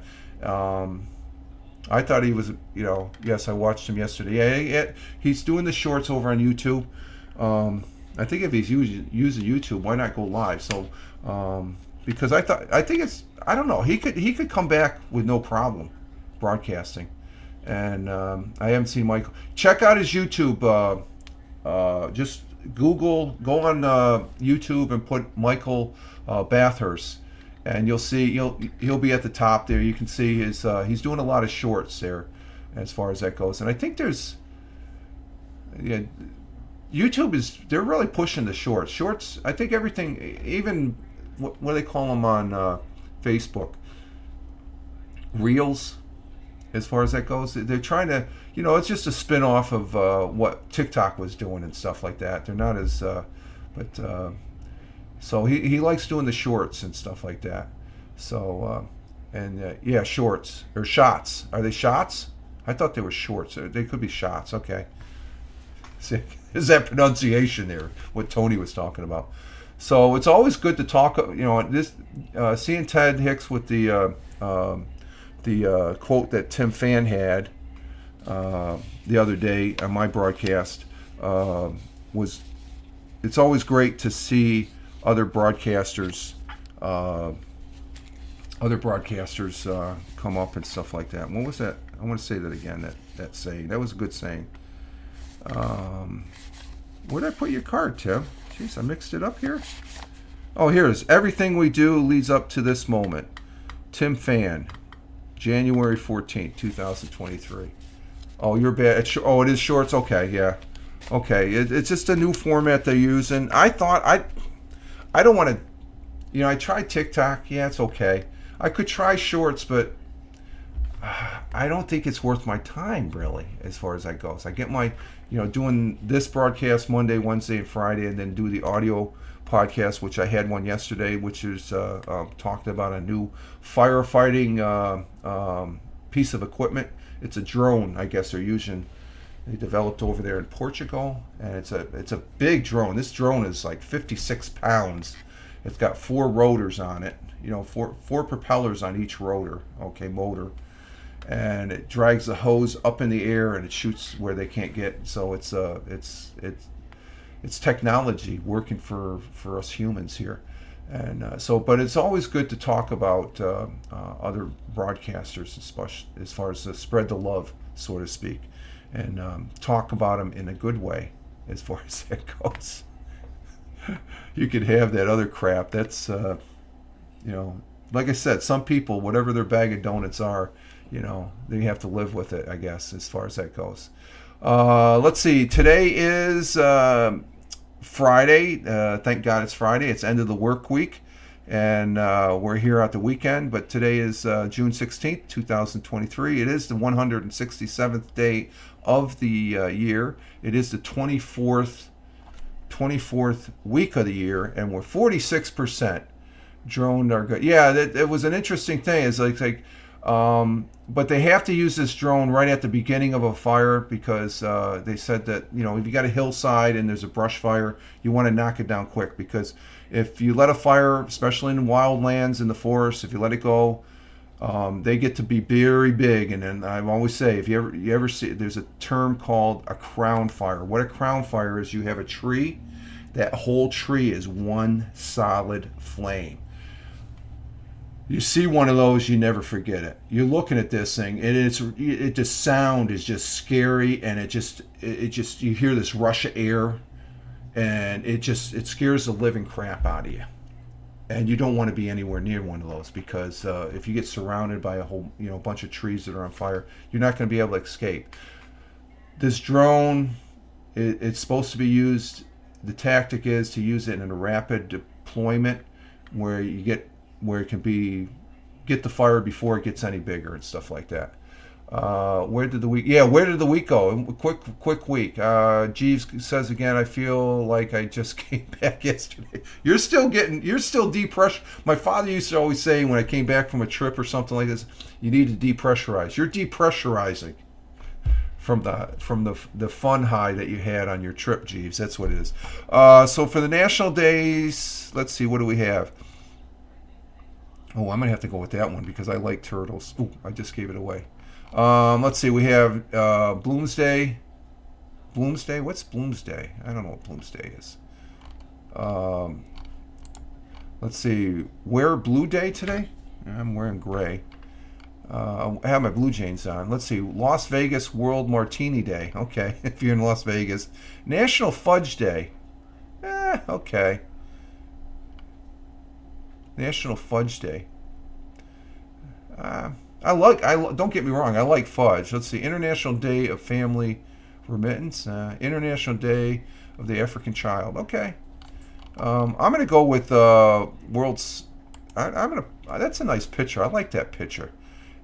I thought he was, yes, I watched him yesterday. Yeah, he's doing the shorts over on YouTube. I think if he's using YouTube, why not go live? So, because I don't know, he could come back with no problem broadcasting. And I haven't seen Michael. Check out his YouTube. Just go on YouTube and put Michael Bathurst, and you'll see he'll be at the top there. You can see he's doing a lot of shorts there, as far as that goes. And I think YouTube they're really pushing the shorts. Shorts, I think everything, even what do they call them on Facebook? Reels, as far as that goes. They're trying to, it's just a spin-off of what TikTok was doing and stuff like that. They're not as, so he likes doing the shorts and stuff like that. So, yeah, shorts, or shots. Are they shots? I thought they were shorts. They could be shots, okay. See, is that pronunciation there, what Tony was talking about. So it's always good to talk, this, seeing Ted Hicks with the quote that Tim Fan had the other day on my broadcast was, it's always great to see other broadcasters come up and stuff like that. What was that? I want to say that again, that saying. That was a good saying. Where did I put your card, Tim? Jeez, I mixed it up here. Oh, here it is. Everything we do leads up to this moment. Tim Fan, January 14th, 2023. Oh, you're bad. It is shorts? Okay, yeah. Okay, it's just a new format they're using. I thought, I don't want to, I tried TikTok. Yeah, it's okay. I could try shorts, but I don't think it's worth my time, really, as far as that goes. I get my, doing this broadcast Monday, Wednesday, and Friday, and then do the audio podcast, which I had one yesterday, which is talking about a new firefighting piece of equipment. It's a drone, I guess they're using. They developed over there in Portugal, and it's a big drone. This drone is like 56 pounds. It's got 4 rotors on it, four propellers on each rotor, motor. And it drags the hose up in the air and it shoots where they can't get. So it's technology working for us humans here. And but it's always good to talk about other broadcasters, especially as far as to spread the love, so to speak, and talk about them in a good way, as far as that goes. You could have that other crap. That's like I said, some people, whatever their bag of donuts are, they have to live with it, I guess, as far as that goes. Let's see. Today is Friday. Thank God it's Friday. It's end of the work week, and we're here at the weekend. But today is June 16th, 2023. It is the 167th day of the year. It is the 24th week of the year, and we're 46% droned are good. Yeah, it was an interesting thing. It's but they have to use this drone right at the beginning of a fire because they said that if you got a hillside and there's a brush fire, you want to knock it down quick, because if you let a fire, especially in wild lands in the forest, if you let it go, they get to be very big. And then I always say, if you ever see, there's a term called a crown fire. What a crown fire is, you have a tree, that whole tree is one solid flame. You see one of those, you never forget it. You're looking at this thing, and it just sound is just scary, and it just you hear this rush of air, and it scares the living crap out of you. And you don't want to be anywhere near one of those, because if you get surrounded by a whole bunch of trees that are on fire, you're not going to be able to escape. This drone, it's supposed to be used. The tactic is to use it in a rapid deployment, where it can get the fire before it gets any bigger and stuff like that. Where did the week go? Quick week. Jeeves says again, I feel like I just came back yesterday. You're still depressured. My father used to always say, when I came back from a trip or something like this, you need to depressurize. You're depressurizing from the fun high that you had on your trip, Jeeves. That's what it is. So for the national days, let's see, what do we have? Oh, I'm going to have to go with that one because I like turtles. Oh, I just gave it away. Let's see. We have Bloomsday. Bloomsday? What's Bloomsday? I don't know what Bloomsday is. Let's see. Wear Blue Day today? I'm wearing gray. I have my blue jeans on. Let's see. Las Vegas World Martini Day. Okay, if you're in Las Vegas. National Fudge Day. Okay. National Fudge Day. Don't get me wrong, I like fudge. Let's see. International Day of Family Remittance. International Day of the African Child. Okay. I'm going to go with World's... That's a nice picture. I like that picture.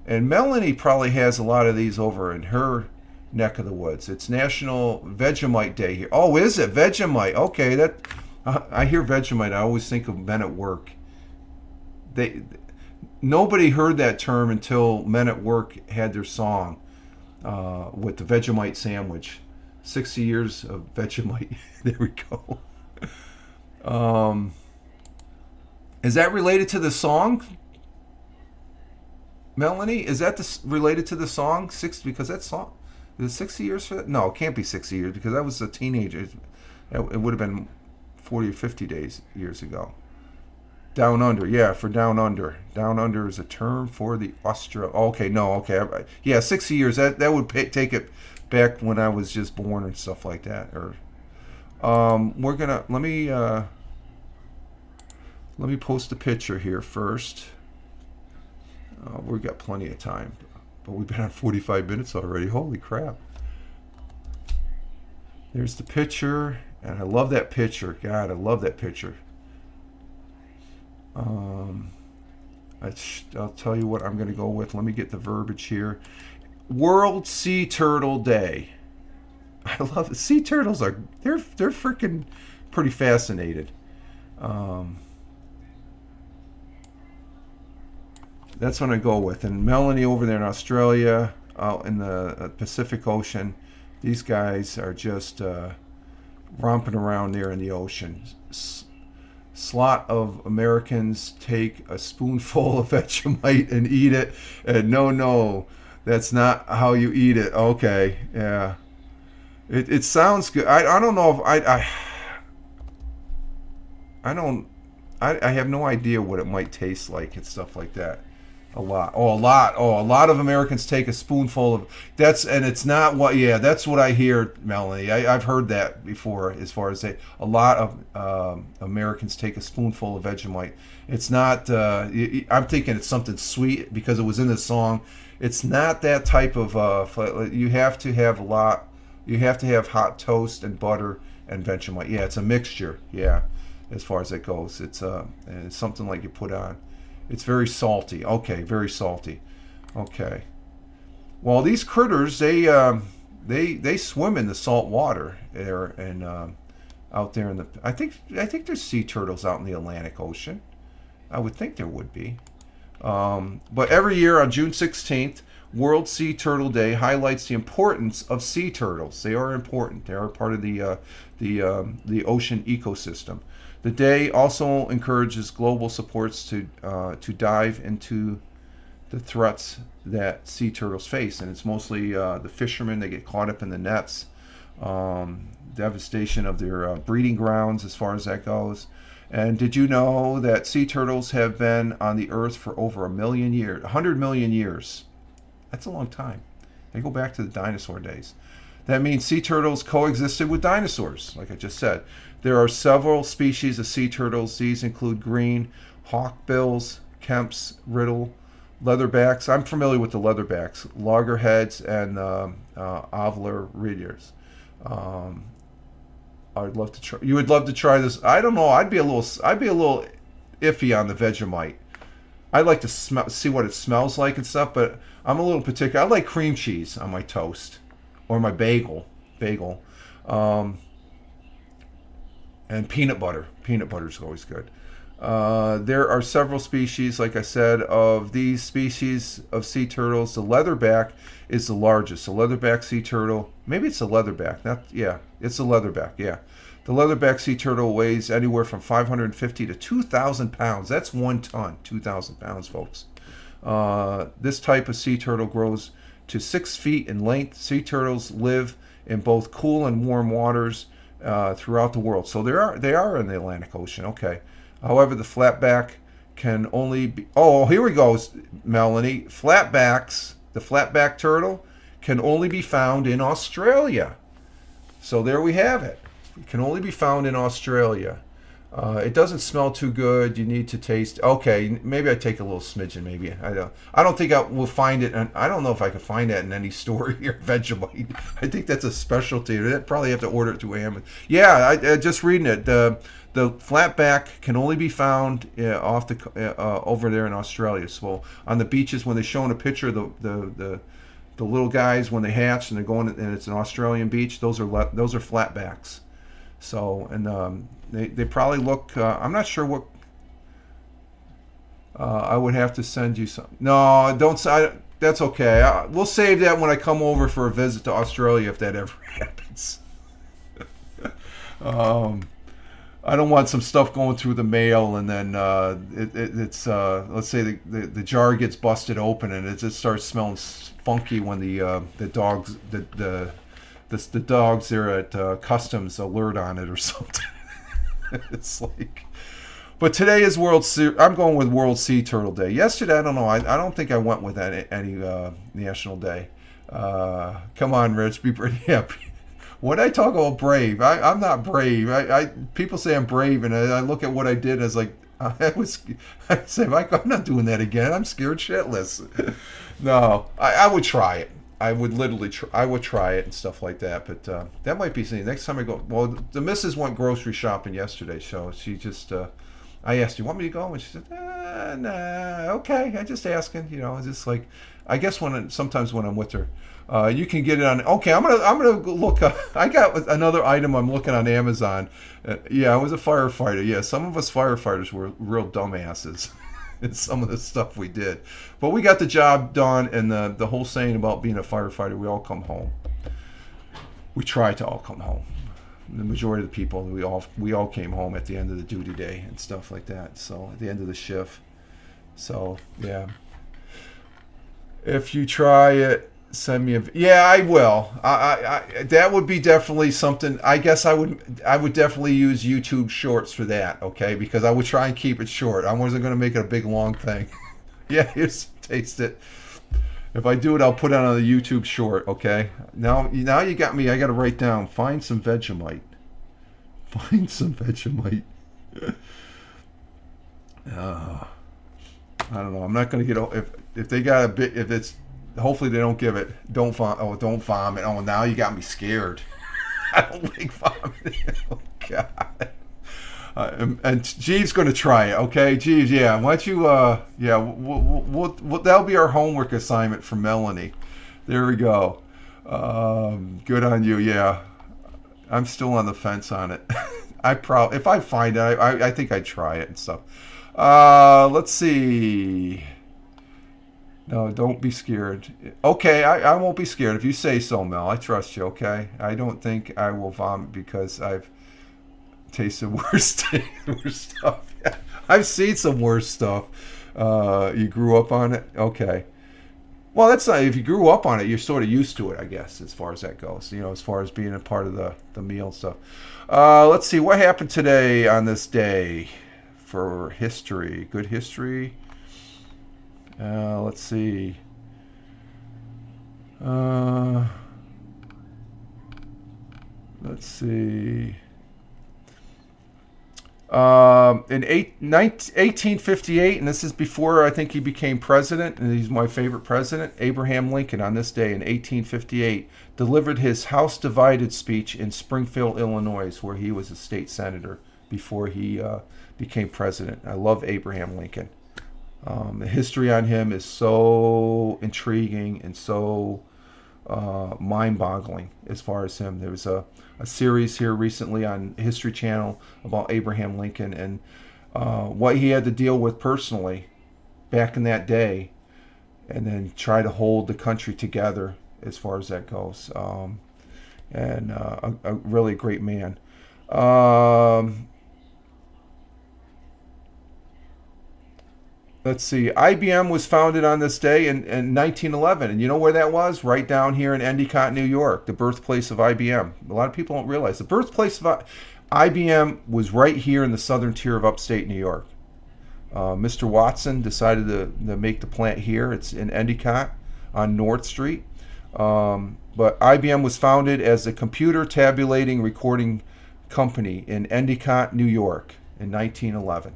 And Melanie probably has a lot of these over in her neck of the woods. It's National Vegemite Day here. Oh, is it? Vegemite. Okay, I hear Vegemite, I always think of Men at Work. Nobody heard that term until Men at Work had their song with the Vegemite sandwich. 60 years of Vegemite. There we go. Is that related to the song, Melanie? Is that related to the song? Because that song, is it 60 years for that? No, it can't be 60 years because I was a teenager. It would have been 40 or 50 years ago. Down Under, yeah, for Down Under. Down Under is a term for the okay. Yeah, 60 years. That would take it back when I was just born and stuff like that. Or, let me post a picture here first. We've got plenty of time, but we've been on 45 minutes already. Holy crap! There's the picture, and I love that picture. God, I love that picture. I'll tell you what I'm going to go with. Let me get the verbiage here. World Sea Turtle Day. I love it. Sea turtles they're freaking pretty fascinated. That's what I go with. And Melanie over there in Australia, out in the Pacific Ocean, these guys are just romping around there in the ocean. Slot of Americans take a spoonful of Vegemite and eat it. And no, that's not how you eat it. Okay, yeah. It sounds good. I don't know if I have no idea what it might taste like and stuff like that. A lot of Americans take a spoonful of it's not what. Yeah, that's what I hear, Melanie. I've heard that before. As far as a lot of Americans take a spoonful of Vegemite. It's not. I'm thinking it's something sweet because it was in the song. It's not that type of you have to have a lot. You have to have hot toast and butter and Vegemite. Yeah, it's a mixture. Yeah, as far as it goes, it's something like you put on. It's very salty. Okay, very salty. Okay. Well, these critters, they swim in the salt water there and out there in the. I think there's sea turtles out in the Atlantic Ocean. I would think there would be. But every year on June 16th, World Sea Turtle Day highlights the importance of sea turtles. They are important. They are part of the ocean ecosystem. The day also encourages global supports to dive into the threats that sea turtles face, and it's mostly the fishermen. They get caught up in the nets, devastation of their breeding grounds as far as that goes. And did you know that sea turtles have been on the earth for over 1 million years, 100 million years? That's a long time. They go back to the dinosaur days. That means sea turtles coexisted with dinosaurs, like I just said. There are several species of sea turtles. These include green, hawkbills, kemps, riddle, leatherbacks. I'm familiar with the leatherbacks, loggerheads, and ovular reeders. I'd love to try. You would love to try this. I don't know. I'd be a little iffy on the Vegemite. I'd like to see what it smells like and stuff, but I'm a little particular. I like cream cheese on my toast or my bagel, and peanut butter. Peanut butter is always good. There are several species, like I said, of these species of sea turtles. The leatherback is the largest. The leatherback sea turtle, maybe it's a leatherback. It's a leatherback. Yeah, the leatherback sea turtle weighs anywhere from 550 to 2,000 pounds. That's 1 ton, 2,000 pounds, folks. This type of sea turtle grows to 6 feet in length. Sea turtles live in both cool and warm waters throughout the world. So they are in the Atlantic Ocean. Okay. However, the flatback can only be. Oh, here we go, Melanie. The flatback turtle can only be found in Australia. So there we have it. It can only be found in Australia. It doesn't smell too good. You need to taste. Okay, maybe I take a little smidgen. Maybe I don't think I will find it. And I don't know if I can find that in any store here. Vegemite. I think that's a specialty. I'd probably have to order it to Amazon. Yeah, I just reading it. The flatback can only be found over there in Australia. So on the beaches, when they're showing a picture of the little guys when they hatch and they're going, and it's an Australian beach, those are flatbacks. So and they probably look. I'm not sure what. I would have to send you some. No, don't. That's okay. We'll save that when I come over for a visit to Australia if that ever happens. I don't want some stuff going through the mail and then it's let's say the jar gets busted open and it just starts smelling funky when the dogs there at customs alert on it or something. It's like, but today is I'm going with World Sea Turtle Day. Yesterday, I don't know. I don't think I went with any national day. Come on, Rich, be pretty happy. When I talk about brave, I'm not brave. People say I'm brave, and I look at what I did as like I say I'm not doing that again. I'm scared shitless. No, I would try it. I would literally I would try it and stuff like that. But that might be something. Next time I go, well, the missus went grocery shopping yesterday, so she just I asked, "You want me to go?" And she said, "Nah, okay. I'm just asking." It's just like I guess sometimes when I'm with her. You can get it on. Okay, I'm gonna look. I got another item I'm looking on Amazon. Yeah, I was a firefighter. Yeah, some of us firefighters were real dumbasses in some of the stuff we did, but we got the job done. And the whole saying about being a firefighter, we all come home. We try to all come home. The majority of the people, we all came home at the end of the duty day and stuff like that. So at the end of the shift. So yeah, if you try it. Send me I will. I that would be definitely something. I guess I would definitely use YouTube Shorts for that. Okay, because I would try and keep it short. I wasn't going to make it a big long thing. Yeah, here's taste it. If I do it, I'll put it on a YouTube Short. Okay. Now you got me. I got to write down. Find some Vegemite. Find some Vegemite. I don't know. I'm not going to get if they got a bit if it's. hopefully they don't give it. Don't vomit. Oh, don't vomit. Oh, now you got me scared. I don't like vomiting. Oh God. And Jeeves going to try it. Okay, Jeeves. Yeah. Why don't you? Yeah. We'll that'll be our homework assignment for Melanie. There we go. Good on you. Yeah. I'm still on the fence on it. If I find it, I think I'd try it and stuff. Let's see. No, don't be scared. Okay, I won't be scared if you say so, Mel. I trust you. Okay, I don't think I will vomit because I've tasted worse stuff. Yeah, I've seen some worse stuff. You grew up on it. Okay. Well, that's not. If you grew up on it, you're sort of used to it, I guess, as far as that goes. As far as being a part of the meal and stuff. Let's see what happened today on this day for history. Good history. Let's see. Let's see. In 1858, and this is before I think he became president, and he's my favorite president, Abraham Lincoln, on this day in 1858, delivered his House Divided speech in Springfield, Illinois, where he was a state senator before he became president. I love Abraham Lincoln. The history on him is so intriguing and so mind-boggling as far as him. There was a series here recently on History Channel about Abraham Lincoln and what he had to deal with personally back in that day, and then try to hold the country together as far as that goes. And a really great man. Let's see. IBM was founded on this day in 1911. And you know where that was? Right down here in Endicott, New York, the birthplace of IBM. A lot of people don't realize the birthplace of IBM was right here in the southern tier of upstate New York. Mr. Watson decided to make the plant here. It's in Endicott on North Street. But IBM was founded as a computer tabulating recording company in Endicott, New York in 1911.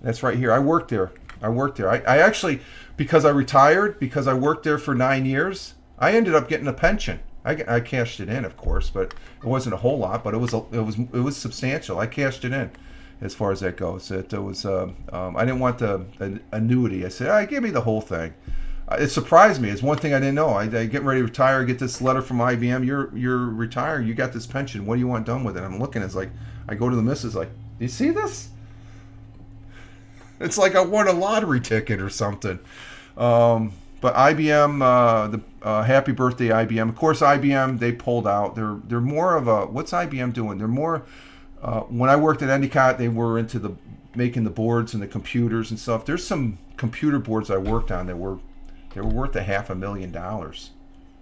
That's right here. I worked there. I actually, because I retired, because I worked there for 9 years, I ended up getting a pension. I cashed it in, of course, but it wasn't a whole lot, but it was substantial. I cashed it in, as far as that goes. It was I didn't want the annuity. I said, give me the whole thing. It surprised me. It's one thing I didn't know. I get ready to retire. I get this letter from IBM. You're retired. You got this pension. What do you want done with it? I'm looking. It's like I go to the missus. Like, do you see this? It's like I won a lottery ticket or something. But IBM, happy birthday, IBM. Of course, IBM, they pulled out. They're more of a, what's IBM doing? They're more, when I worked at Endicott, they were into making the boards and the computers and stuff. There's some computer boards I worked on that were worth $500,000.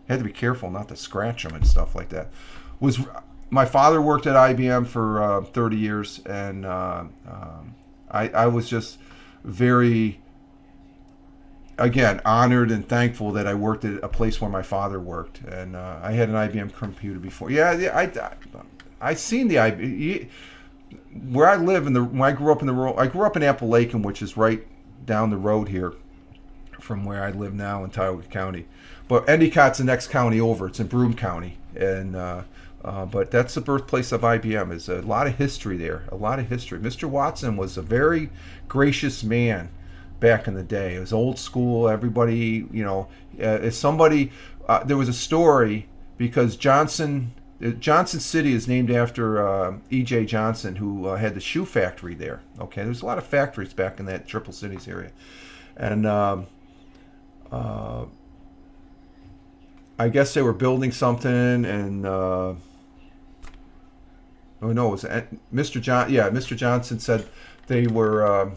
Had to be careful not to scratch them and stuff like that. My father worked at IBM for 30 years, and I was just very, again, honored and thankful that I worked at a place where my father worked, and I had an IBM computer before. Yeah, I seen the IBM where I live when I grew up in the rural. I grew up in Appalachian, which is right down the road here from where I live now in Tioga County. But Endicott's the next county over. It's in Broome County, and but that's the birthplace of IBM. There's a lot of history there, a lot of history. Mr. Watson was a very gracious man back in the day. It was old school. Everybody, if somebody, there was a story because Johnson City is named after E.J. Johnson, who had the shoe factory there. Okay, there's a lot of factories back in that Triple Cities area, and I guess they were building something, and it was Mr. John. Yeah, Mr. Johnson said they were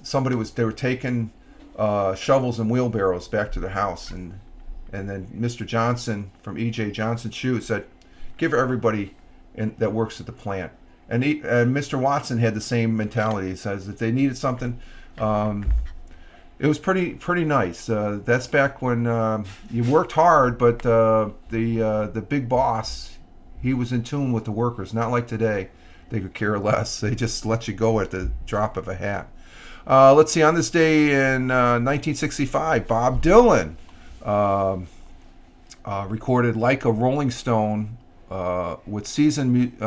they were taking shovels and wheelbarrows back to their house, and then Mr. Johnson from E.J. Johnson Shoes said, "Give everybody that works at the plant." And Mr. Watson had the same mentality. He says if they needed something. It was pretty nice. That's back when you worked hard, but the big boss, he was in tune with the workers. Not like today, they could care less. They just let you go at the drop of a hat. Let's see. On this day in 1965, Bob Dylan recorded "Like a Rolling Stone" with seasoned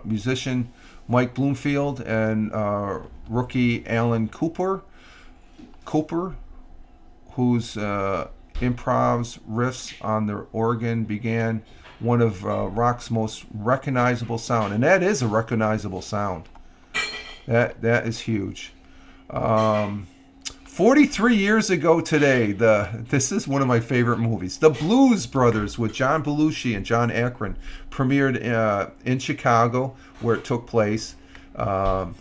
musician Mike Bloomfield and rookie Alan Cooper, whose improvs riffs on the organ began one of rock's most recognizable sound, and that is a recognizable sound. That is huge. 43 years ago today, this is one of my favorite movies. The Blues Brothers with John Belushi and John Akron premiered in Chicago, where it took place, and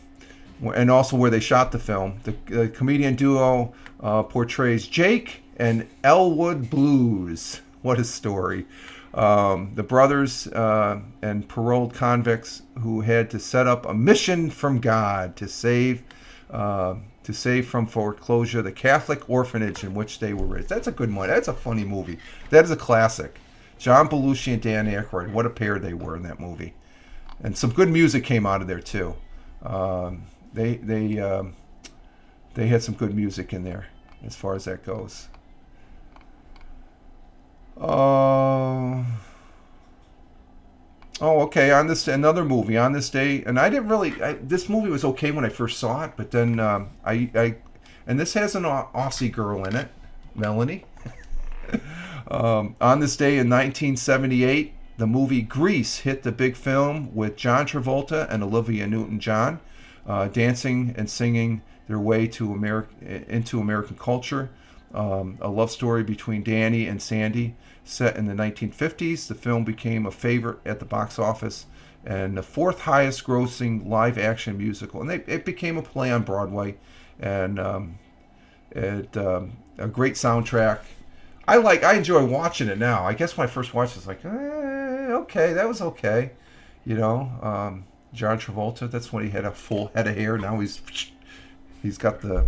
also where they shot the film. The comedian duo portrays Jake and Elwood Blues. What a story. The brothers and paroled convicts who had to set up a mission from God to save from foreclosure the Catholic orphanage in which they were raised. That's a good one. That's a funny movie. That is a classic. John Belushi and Dan Aykroyd. What a pair they were in that movie. And some good music came out of there too. They had some good music in there as far as that goes. Okay. On this, another movie on this day, and I didn't really. This movie was okay when I first saw it, but then and this has an Aussie girl in it, Melanie. On this day in 1978, the movie Grease hit the big film with John Travolta and Olivia Newton-John dancing and singing their way into American culture. A love story between Danny and Sandy set in the 1950s. The film became a favorite at the box office and the fourth highest grossing live action musical. And it became a play on Broadway, and a great soundtrack. I enjoy watching it now. I guess when I first watched it, it's like, okay, that was okay. John Travolta, that's when he had a full head of hair. Now he's got the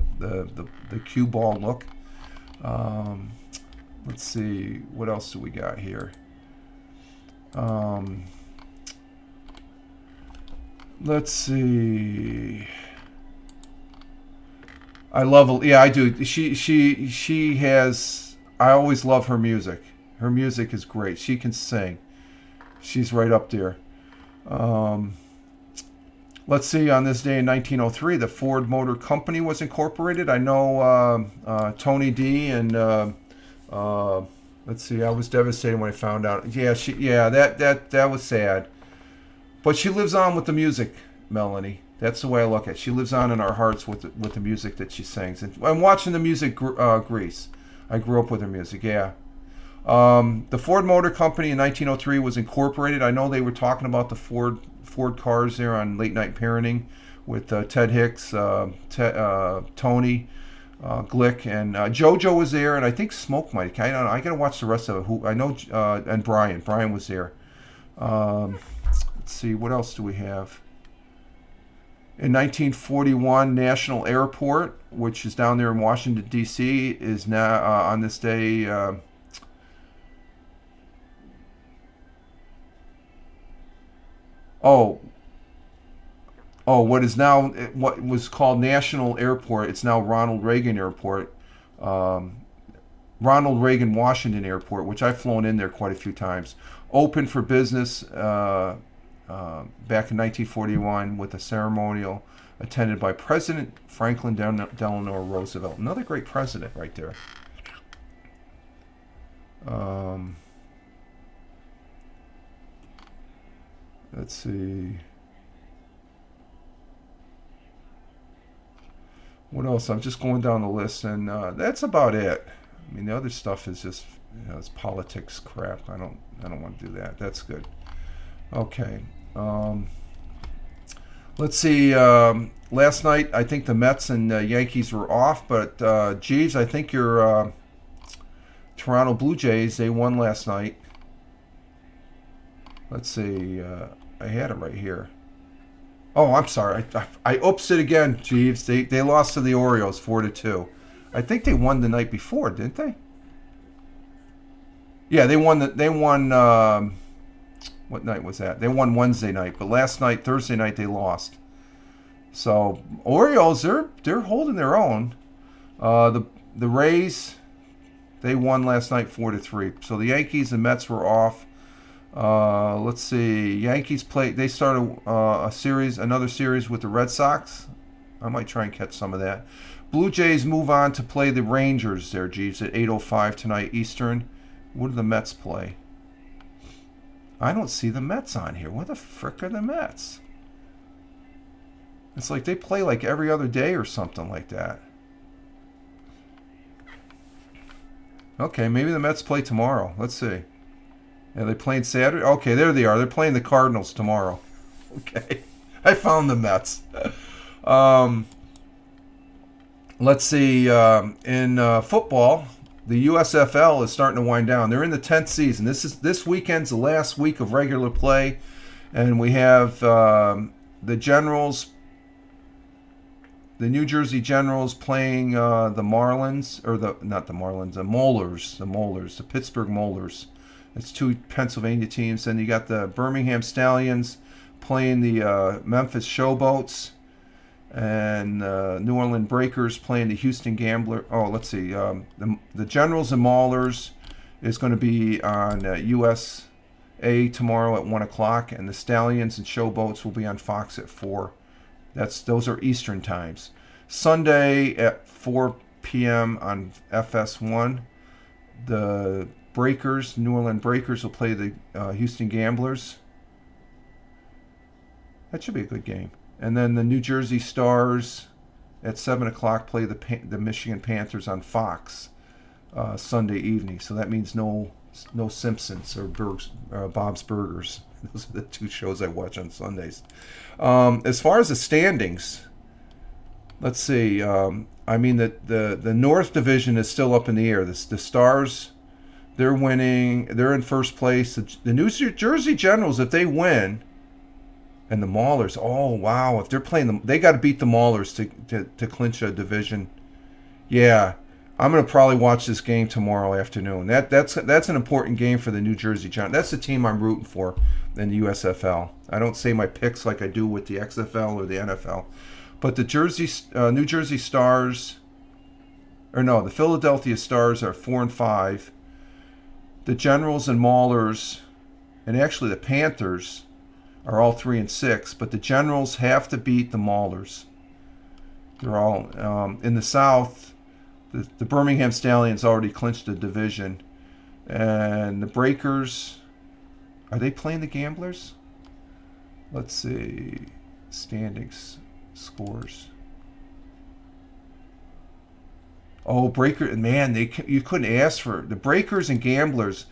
cue ball look. Let's see, what else do we got here? Let's see. I do. She has. I always love her music. Her music is great. She can sing. She's right up there. Let's see, on this day in 1903, the Ford Motor Company was incorporated. I know Tony D and let's see, I was devastated when I found out. That was sad. But she lives on with the music, Melanie. That's the way I look at it. She lives on in our hearts with the music that she sings. And I'm watching the music Grease. I grew up with her music, yeah. The Ford Motor Company in 1903 was incorporated. I know they were talking about the Ford cars there on Late Night Parenting with Ted Hicks, Tony, Glick, and JoJo was there, and I think Smoke might. I don't know. I gotta watch the rest of it. Who I know, and Brian. Brian was there. Let's see, what else do we have? In 1941, National Airport, which is down there in Washington, D.C., is now on this day. What was called National Airport, it's now Ronald Reagan Airport. Ronald Reagan Washington Airport, which I've flown in there quite a few times. Opened for business back in 1941 with a ceremonial attended by President Franklin Delano Roosevelt. Another great president right there. Let's see. What else? I'm just going down the list, and that's about it. I mean, the other stuff is just it's politics crap. I don't want to do that. That's good. Okay. Let's see. Last night, I think the Mets and Yankees were off, but Jeeves, I think your Toronto Blue Jays, they won last night. Let's see. I had it right here. Oh, I'm sorry. I oops it again, Jeeves. They lost to the Orioles 4-2. I think they won the night before, didn't they? Yeah, they won. What night was that? They won Wednesday night, but last night, Thursday night, they lost. So Orioles, they're holding their own. The Rays, They won last night 4-3. So the Yankees and Mets were off. Let's see. Yankees played. They started another series with the Red Sox. I might try and catch some of that. Blue Jays move on to play the Rangers there, Jeeves, at 8:05 tonight Eastern. What do the Mets play? I don't see the Mets on here. What the frick are the Mets? It's like they play like every other day or something like that. Okay, maybe the Mets play tomorrow. Let's see. Are they playing Saturday? Okay, there they are. They're playing the Cardinals tomorrow. Okay. I found the Mets. Let's see. In football, the USFL is starting to wind down. They're in the 10th season. This weekend's the last week of regular play. And we have the Generals, the New Jersey Generals playing the Marlins, or not the Marlins, the Molars, the Pittsburgh Molars. It's two Pennsylvania teams. Then you got the Birmingham Stallions playing the Memphis Showboats, and New Orleans Breakers playing the Houston Gambler. Oh, let's see. The Generals and Maulers is going to be on USA tomorrow at 1 o'clock, and the Stallions and Showboats will be on Fox at 4. Those are Eastern times. Sunday at 4 p.m. on FS1, the Breakers, New Orleans Breakers, will play the Houston Gamblers. That should be a good game. And then the New Jersey Stars at 7 o'clock play the Michigan Panthers on Fox Sunday evening. So that means no Simpsons or Bob's Burgers. Those are the two shows I watch on Sundays. As far as the standings, let's see. I mean, the North Division is still up in the air. The Stars, they're winning. They're in first place. The New Jersey Generals, if they win, and the Maulers, oh wow, if they're playing them, they got to beat the Maulers to clinch a division. Yeah, I'm gonna probably watch this game tomorrow afternoon. That's an important game for the New Jersey Giants. That's the team I'm rooting for in the USFL. I don't say my picks like I do with the XFL or the NFL, but the New Jersey Stars, the Philadelphia Stars are 4-5. The Generals and Maulers, and actually the Panthers, are all 3-6, but the Generals have to beat the Maulers. They're all in the South. The Birmingham Stallions already clinched the division, and the Breakers, are they playing the Gamblers? Let's see, standings, scores. Oh, man, you couldn't ask for the Breakers and Gamblers.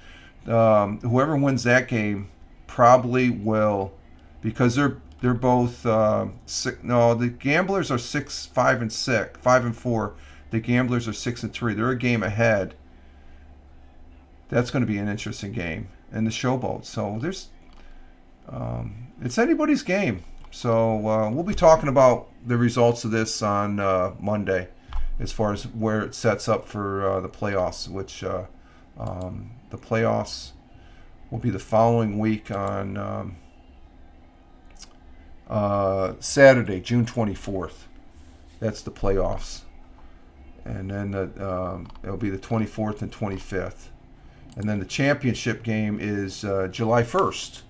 Whoever wins that game probably will. Because they're both the Gamblers are 5-4. The Gamblers are 6-3. They're a game ahead. That's going to be an interesting game. And the Showboat. So there's it's anybody's game. So we'll be talking about the results of this on Monday, as far as where it sets up for the playoffs. Which the playoffs will be the following week on Saturday, June 24th. That's the playoffs. And then it'll be the 24th and 25th. And then the championship game is July 1st,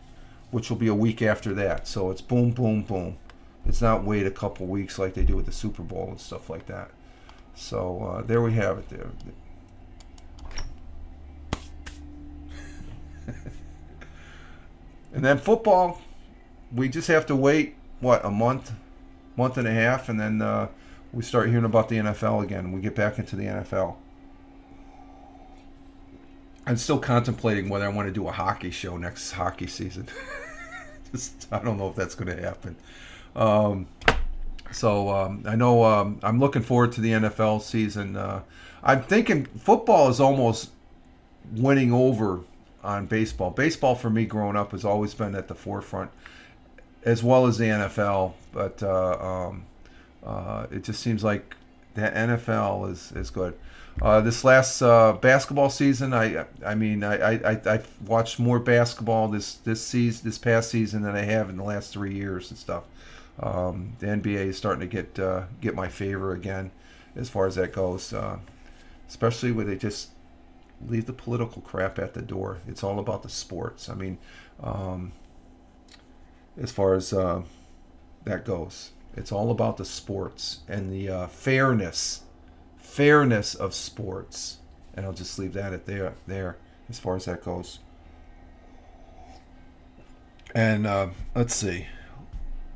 which will be a week after that. So it's boom, boom, boom. It's not wait a couple weeks like they do with the Super Bowl and stuff like that. So there we have it there. And then football, we just have to wait, a month and a half, and then we start hearing about the NFL again. We get back into the NFL. I'm still contemplating whether I want to do a hockey show next hockey season. I don't know if that's going to happen. I know I'm looking forward to the NFL season. I'm thinking football is almost winning over on baseball. Baseball for me growing up has always been at the forefront, as well as the NFL. But it just seems like the NFL is good. This last basketball season, I watched more basketball this past season than I have in the last 3 years and stuff. The NBA is starting to get my favor again, as far as that goes. Especially where they just leave the political crap at the door. It's all about the sports. I mean, as far as that goes, it's all about the sports and the fairness of sports. And I'll just leave that at there as far as that goes. And let's see.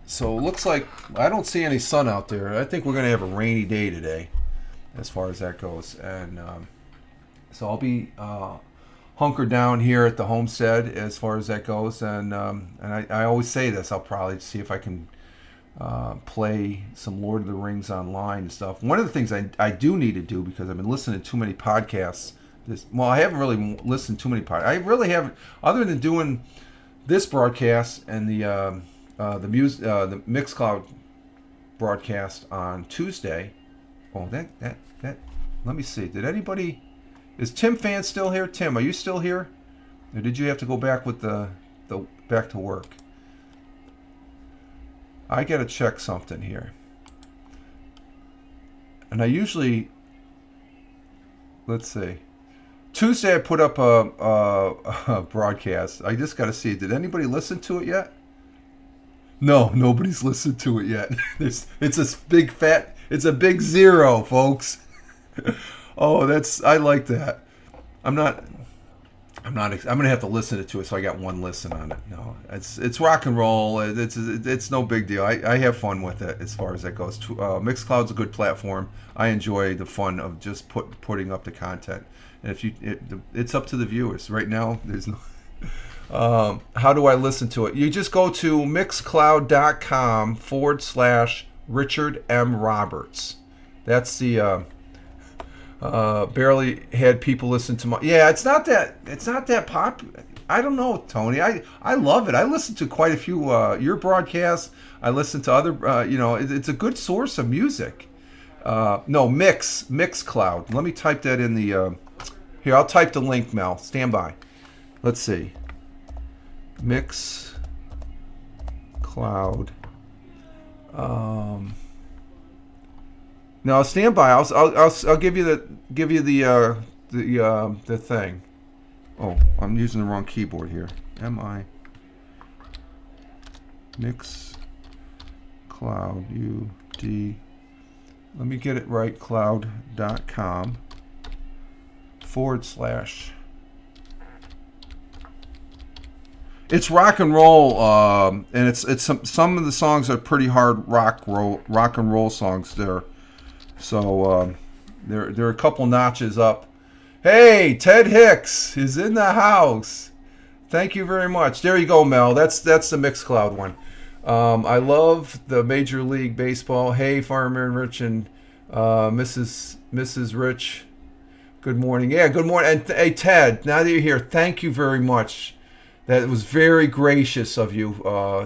So it looks like I don't see any sun out there. I think we're going to have a rainy day today as far as that goes. And so I'll be hunkered down here at the homestead as far as that goes. And I always say this. I'll probably see if I can play some Lord of the Rings online and stuff. One of the things I do need to do, because I've been listening to too many podcasts. I haven't really listened to too many podcasts. I really haven't, other than doing this broadcast and the Mixcloud broadcast on Tuesday. Oh, that. Let me see. Is Tim Fan still here? Tim, are you still here, or did you have to go back with the back to work? I gotta check something here. And I usually, let's see. Tuesday I put up a broadcast. I just gotta see. Did anybody listen to it yet? No, nobody's listened to it yet. It's a big zero, folks. Oh, I like that. I'm gonna have to listen to it, so I got one listen on it. No, it's rock and roll. It's no big deal. I have fun with it as far as that goes. Mixcloud's a good platform. I enjoy the fun of just putting up the content. And it's up to the viewers. Right now, there's no. How do I listen to it? You just go to mixcloud.com/Richard M. Roberts. That's the barely had people listen to my. Yeah, it's not that popular. I don't know, Tony. I love it. I listen to quite a few your broadcasts. I listen to other. It's a good source of music. Mixcloud. Let me type that in the. Here, I'll type the link, Mel. Stand by. Let's see. Mixcloud. No, stand by. I'll give you the thing. Oh, I'm using the wrong keyboard here. Mixcloud UD. Let me get it right. Cloud.com / It's rock and roll, and it's some of the songs are pretty hard rock and roll songs there. So they're a couple notches up. Hey, Ted Hicks is in the house. Thank you very much. There you go, Mel. That's the Mixcloud one. I love the Major League Baseball. Hey, Farmer Rich and Mrs. Rich. Good morning. Yeah, good morning. And hey, Ted, now that you're here, thank you very much. That was very gracious of you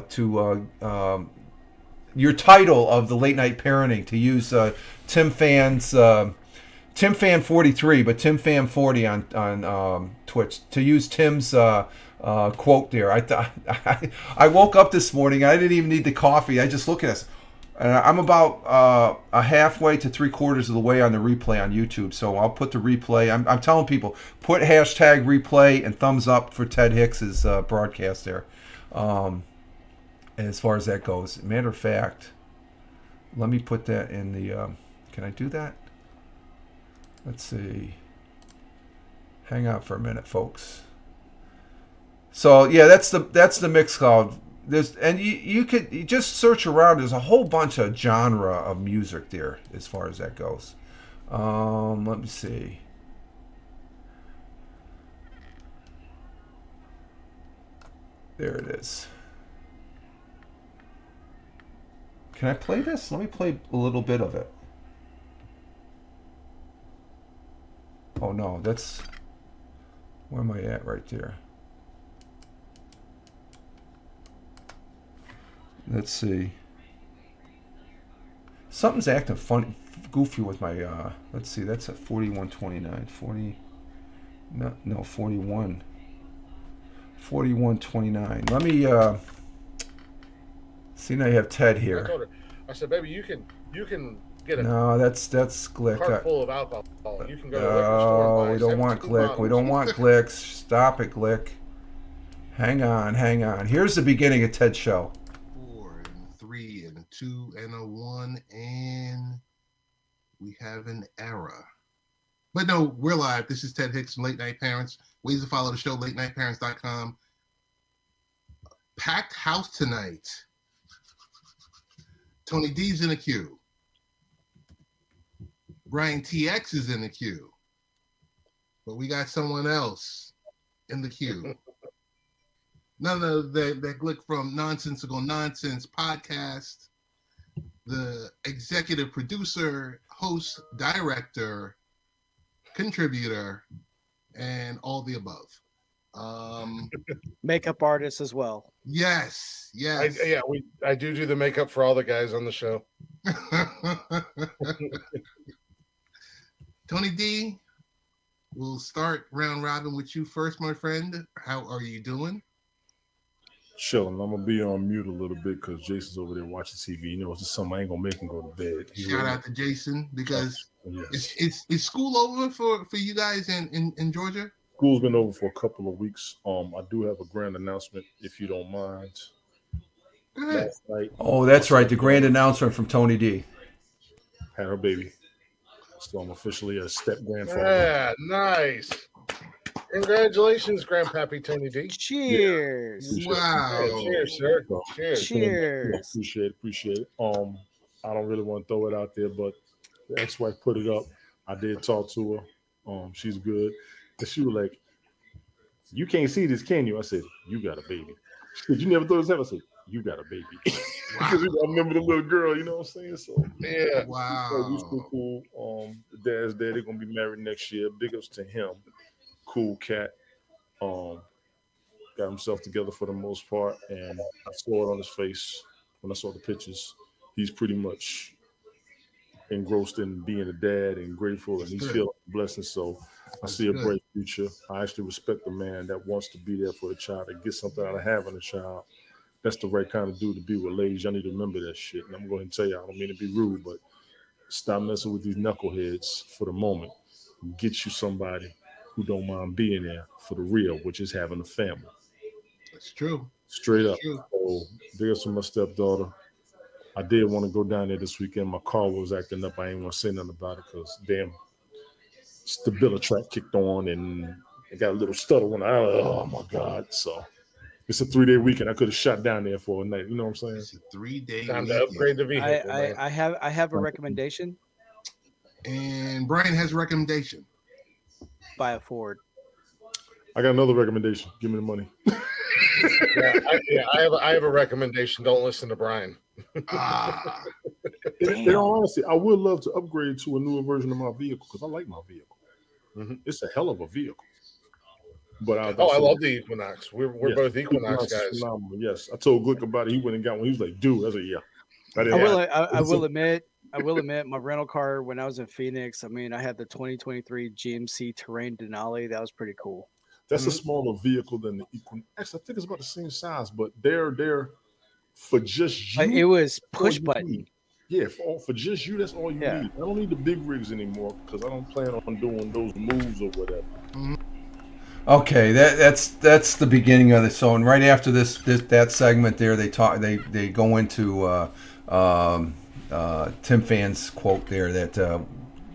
to your title of the late night parenting to use Tim Fan 43, but Tim Fan 40 on Twitch, to use Tim's quote there. I woke up this morning. I didn't even need the coffee. I just look at this. I'm about a halfway to 3/4 of the way on the replay on YouTube, so I'll put the replay. I'm telling people, put hashtag replay and thumbs up for Ted Hicks's broadcast there. As far as that goes, matter of fact, let me put that in the. Can I do that? Let's see. Hang on for a minute, folks. So yeah, that's the Mixcloud. You just search around. There's a whole bunch of genre of music there as far as that goes. Let me see. There it is. Can I play this? Let me play a little bit of it. Oh no, that's... Where am I at right there? Let's see. Something's acting funny, goofy with my, let's see, that's at 4129. 41. 4129. Let me, see, now you have Ted here. I told her, I said, baby, you can get a No, that's Glick. cart full of alcohol. You can go to a liquor store and Oh, buy we don't want 17 Glick. We bottles. don't want Glicks. Stop it, Glick. Hang on, hang on. Here's the beginning of Ted's show. 4 and 3 and 2 and a 1, and we have an error. But no, we're live. This is Ted Hicks from Late Night Parents. Ways to follow the show, latenightparents.com. Packed house tonight. Tony D's in the queue. Brian TX is in the queue. But we got someone else in the queue. None of that Glick from Nonsensical Nonsense podcast, the executive producer, host, director, contributor, and all the above. Makeup artist as well. Yes. I do the makeup for all the guys on the show. Tony D, we'll start round robin with you first, my friend. How are you doing? Chilling. I'm gonna be on mute a little bit because Jason's over there watching TV. You know, it's just something I ain't gonna make him go to bed. Shout out to Jason because Yes. is school over for you guys in Georgia? School's been over for a couple of weeks. I do have a grand announcement, if you don't mind. Go ahead. Last night, Oh, that's right. The grand announcement from Tony D. had her baby, so I'm officially a step grandfather. Yeah, nice. Congratulations, Grandpappy Tony D. Cheers. Wow. Yeah, cheers, sir. Cheers. Cheers. Appreciate it. I don't really want to throw it out there, but the ex-wife put it up. I did talk to her. She's good. And she was like, "You can't see this, can you?" I said, "You got a baby." She said, "You never thought this ever." I said, "You got a baby." Because I remember the little girl, you know what I'm saying? So Yeah. Wow. we still cool. The dad's there. They're gonna be married next year. Big ups to him. Cool cat. Got himself together for the most part, and I saw it on his face when I saw the pictures. He's pretty much engrossed in being a dad and grateful, and he's feeling blessed. So I see a bright future. I actually respect the man that wants to be there for the child and get something out of having a child. That's the right kind of dude to be with. Ladies, y'all need to remember that shit. And I'm going to tell you, I don't mean to be rude, but stop messing with these knuckleheads for the moment. Get you somebody who don't mind being there for the real, which is having a family. That's true. Straight up. True. So there's my stepdaughter. I did want to go down there this weekend. My car was acting up. I ain't want to say nothing about it because damn, stability kicked on and it got a little stutter when oh my God. So it's a 3-day weekend. I could have shot down there for a night. You know what I'm saying? It's a 3-day Time to weekend. upgrade the vehicle. man. I have a recommendation. And Brian has a recommendation. Buy a Ford. I got another recommendation. Give me the money. I have a recommendation. Don't listen to Brian. Ah, In all honesty, I would love to upgrade to a newer version of my vehicle because I like my vehicle. Mhm. It's a hell of a vehicle. But I love the Equinox. We're both Equinox guys. Phenomenal. Yes, I told Glick about it. He went and got one. He was like, "Dude," I said, "Yeah." I will admit, my rental car when I was in Phoenix. I mean, I had the 2023 GMC Terrain Denali. That was pretty cool. That's a smaller vehicle than the Equinox. Actually, I think it's about the same size, but they're for just you. It was push all you button. need. Yeah, for just you, that's all you Yeah. need. I don't need the big rigs anymore because I don't plan on doing those moves or whatever. Okay, that's the beginning of the show, and right after that segment there, they go into Tim Fan's quote there that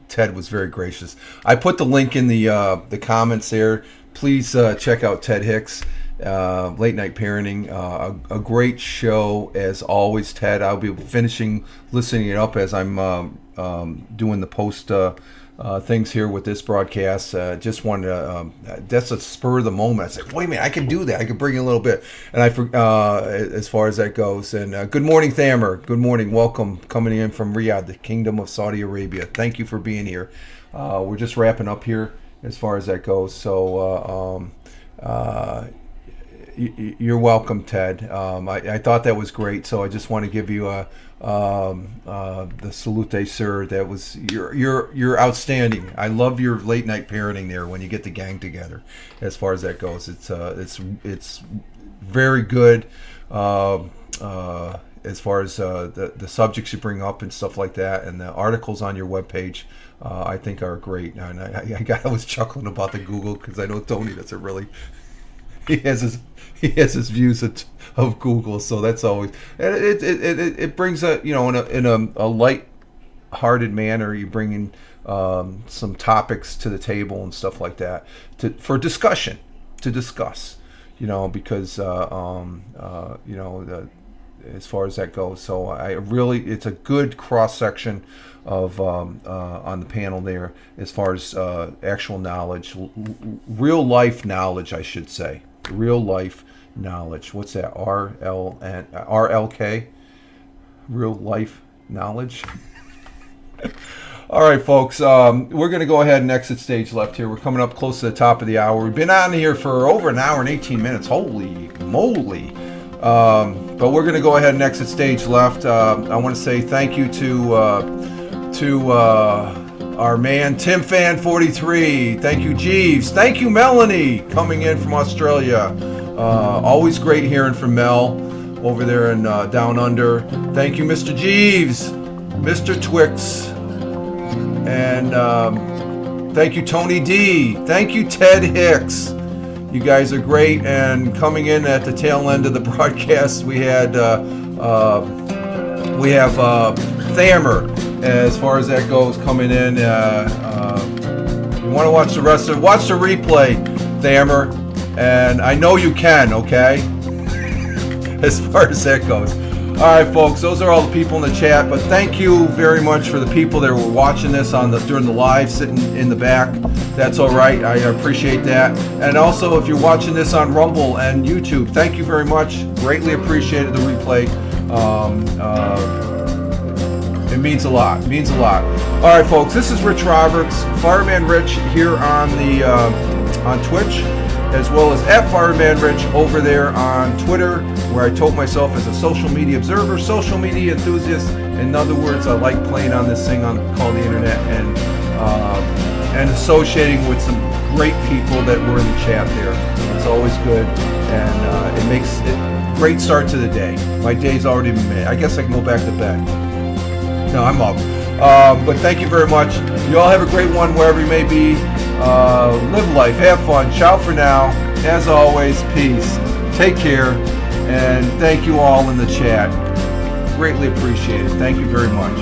Ted was very gracious. I put the link in the comments there. Please check out Ted Hicks, Late Night Parenting, a great show as always. Ted, I'll be finishing listening it up as I'm doing the post things here with this broadcast. Just wanted to, that's a spur of the moment. I said, wait a minute, I can do that. I can bring in a little bit. And as far as that goes. And good morning, Thamer. Good morning. Welcome coming in from Riyadh, the Kingdom of Saudi Arabia. Thank you for being here. We're just wrapping up here as far as that goes. So you're welcome, Ted. I thought that was great. So I just want to give you the salute, sir. That was you're outstanding. I love your late night parenting there when you get the gang together. As far as that goes, it's very good. as far as the subjects you bring up and stuff like that, and the articles on your webpage, I think are great. And I was chuckling about the Google because I know Tony doesn't really. He has his views of Google, so that's always, and it brings a, you know, in a light-hearted manner. You bring in some topics to the table and stuff like that for discussion, to discuss, you know, because you know, as far as that goes. So it's a good cross section of on the panel there as far as actual knowledge, real life knowledge, I should say. Real life knowledge. What's that? RLK? Real life knowledge. All right, folks. We're going to go ahead and exit stage left here. We're coming up close to the top of the hour. We've been on here for over an hour and 18 minutes. Holy moly. But we're going to go ahead and exit stage left. I want to say thank you to our man Tim Fan 43. Thank you, Jeeves. Thank you, Melanie, coming in from Australia. Always great hearing from Mel over there in Down Under. Thank you, Mr. Jeeves, Mr. Twix, and thank you, Tony D. Thank you, Ted Hicks. You guys are great. And coming in at the tail end of the broadcast, we have Thamer. As far as that goes, coming in, you want to watch the rest of it, watch the replay, Thamer, and I know you can, okay? As far as that goes. All right, folks, those are all the people in the chat, but thank you very much for the people that were watching this during the live, sitting in the back. That's all right. I appreciate that. And also, if you're watching this on Rumble and YouTube, thank you very much. Greatly appreciated the replay. It means a lot. It means a lot. All right, folks. This is Rich Roberts, Fireman Rich, here on the on Twitch, as well as at Fireman Rich over there on Twitter, where I told myself as a social media observer, social media enthusiast. In other words, I like playing on this thing called the internet and associating with some great people that were in the chat there. It's always good, and it makes it a great start to the day. My day's already been made. I guess I can go back to bed. No, I'm up. But thank you very much. You all have a great one wherever you may be. Live life. Have fun. Ciao for now. As always, peace. Take care. And thank you all in the chat. Greatly appreciated. Thank you very much.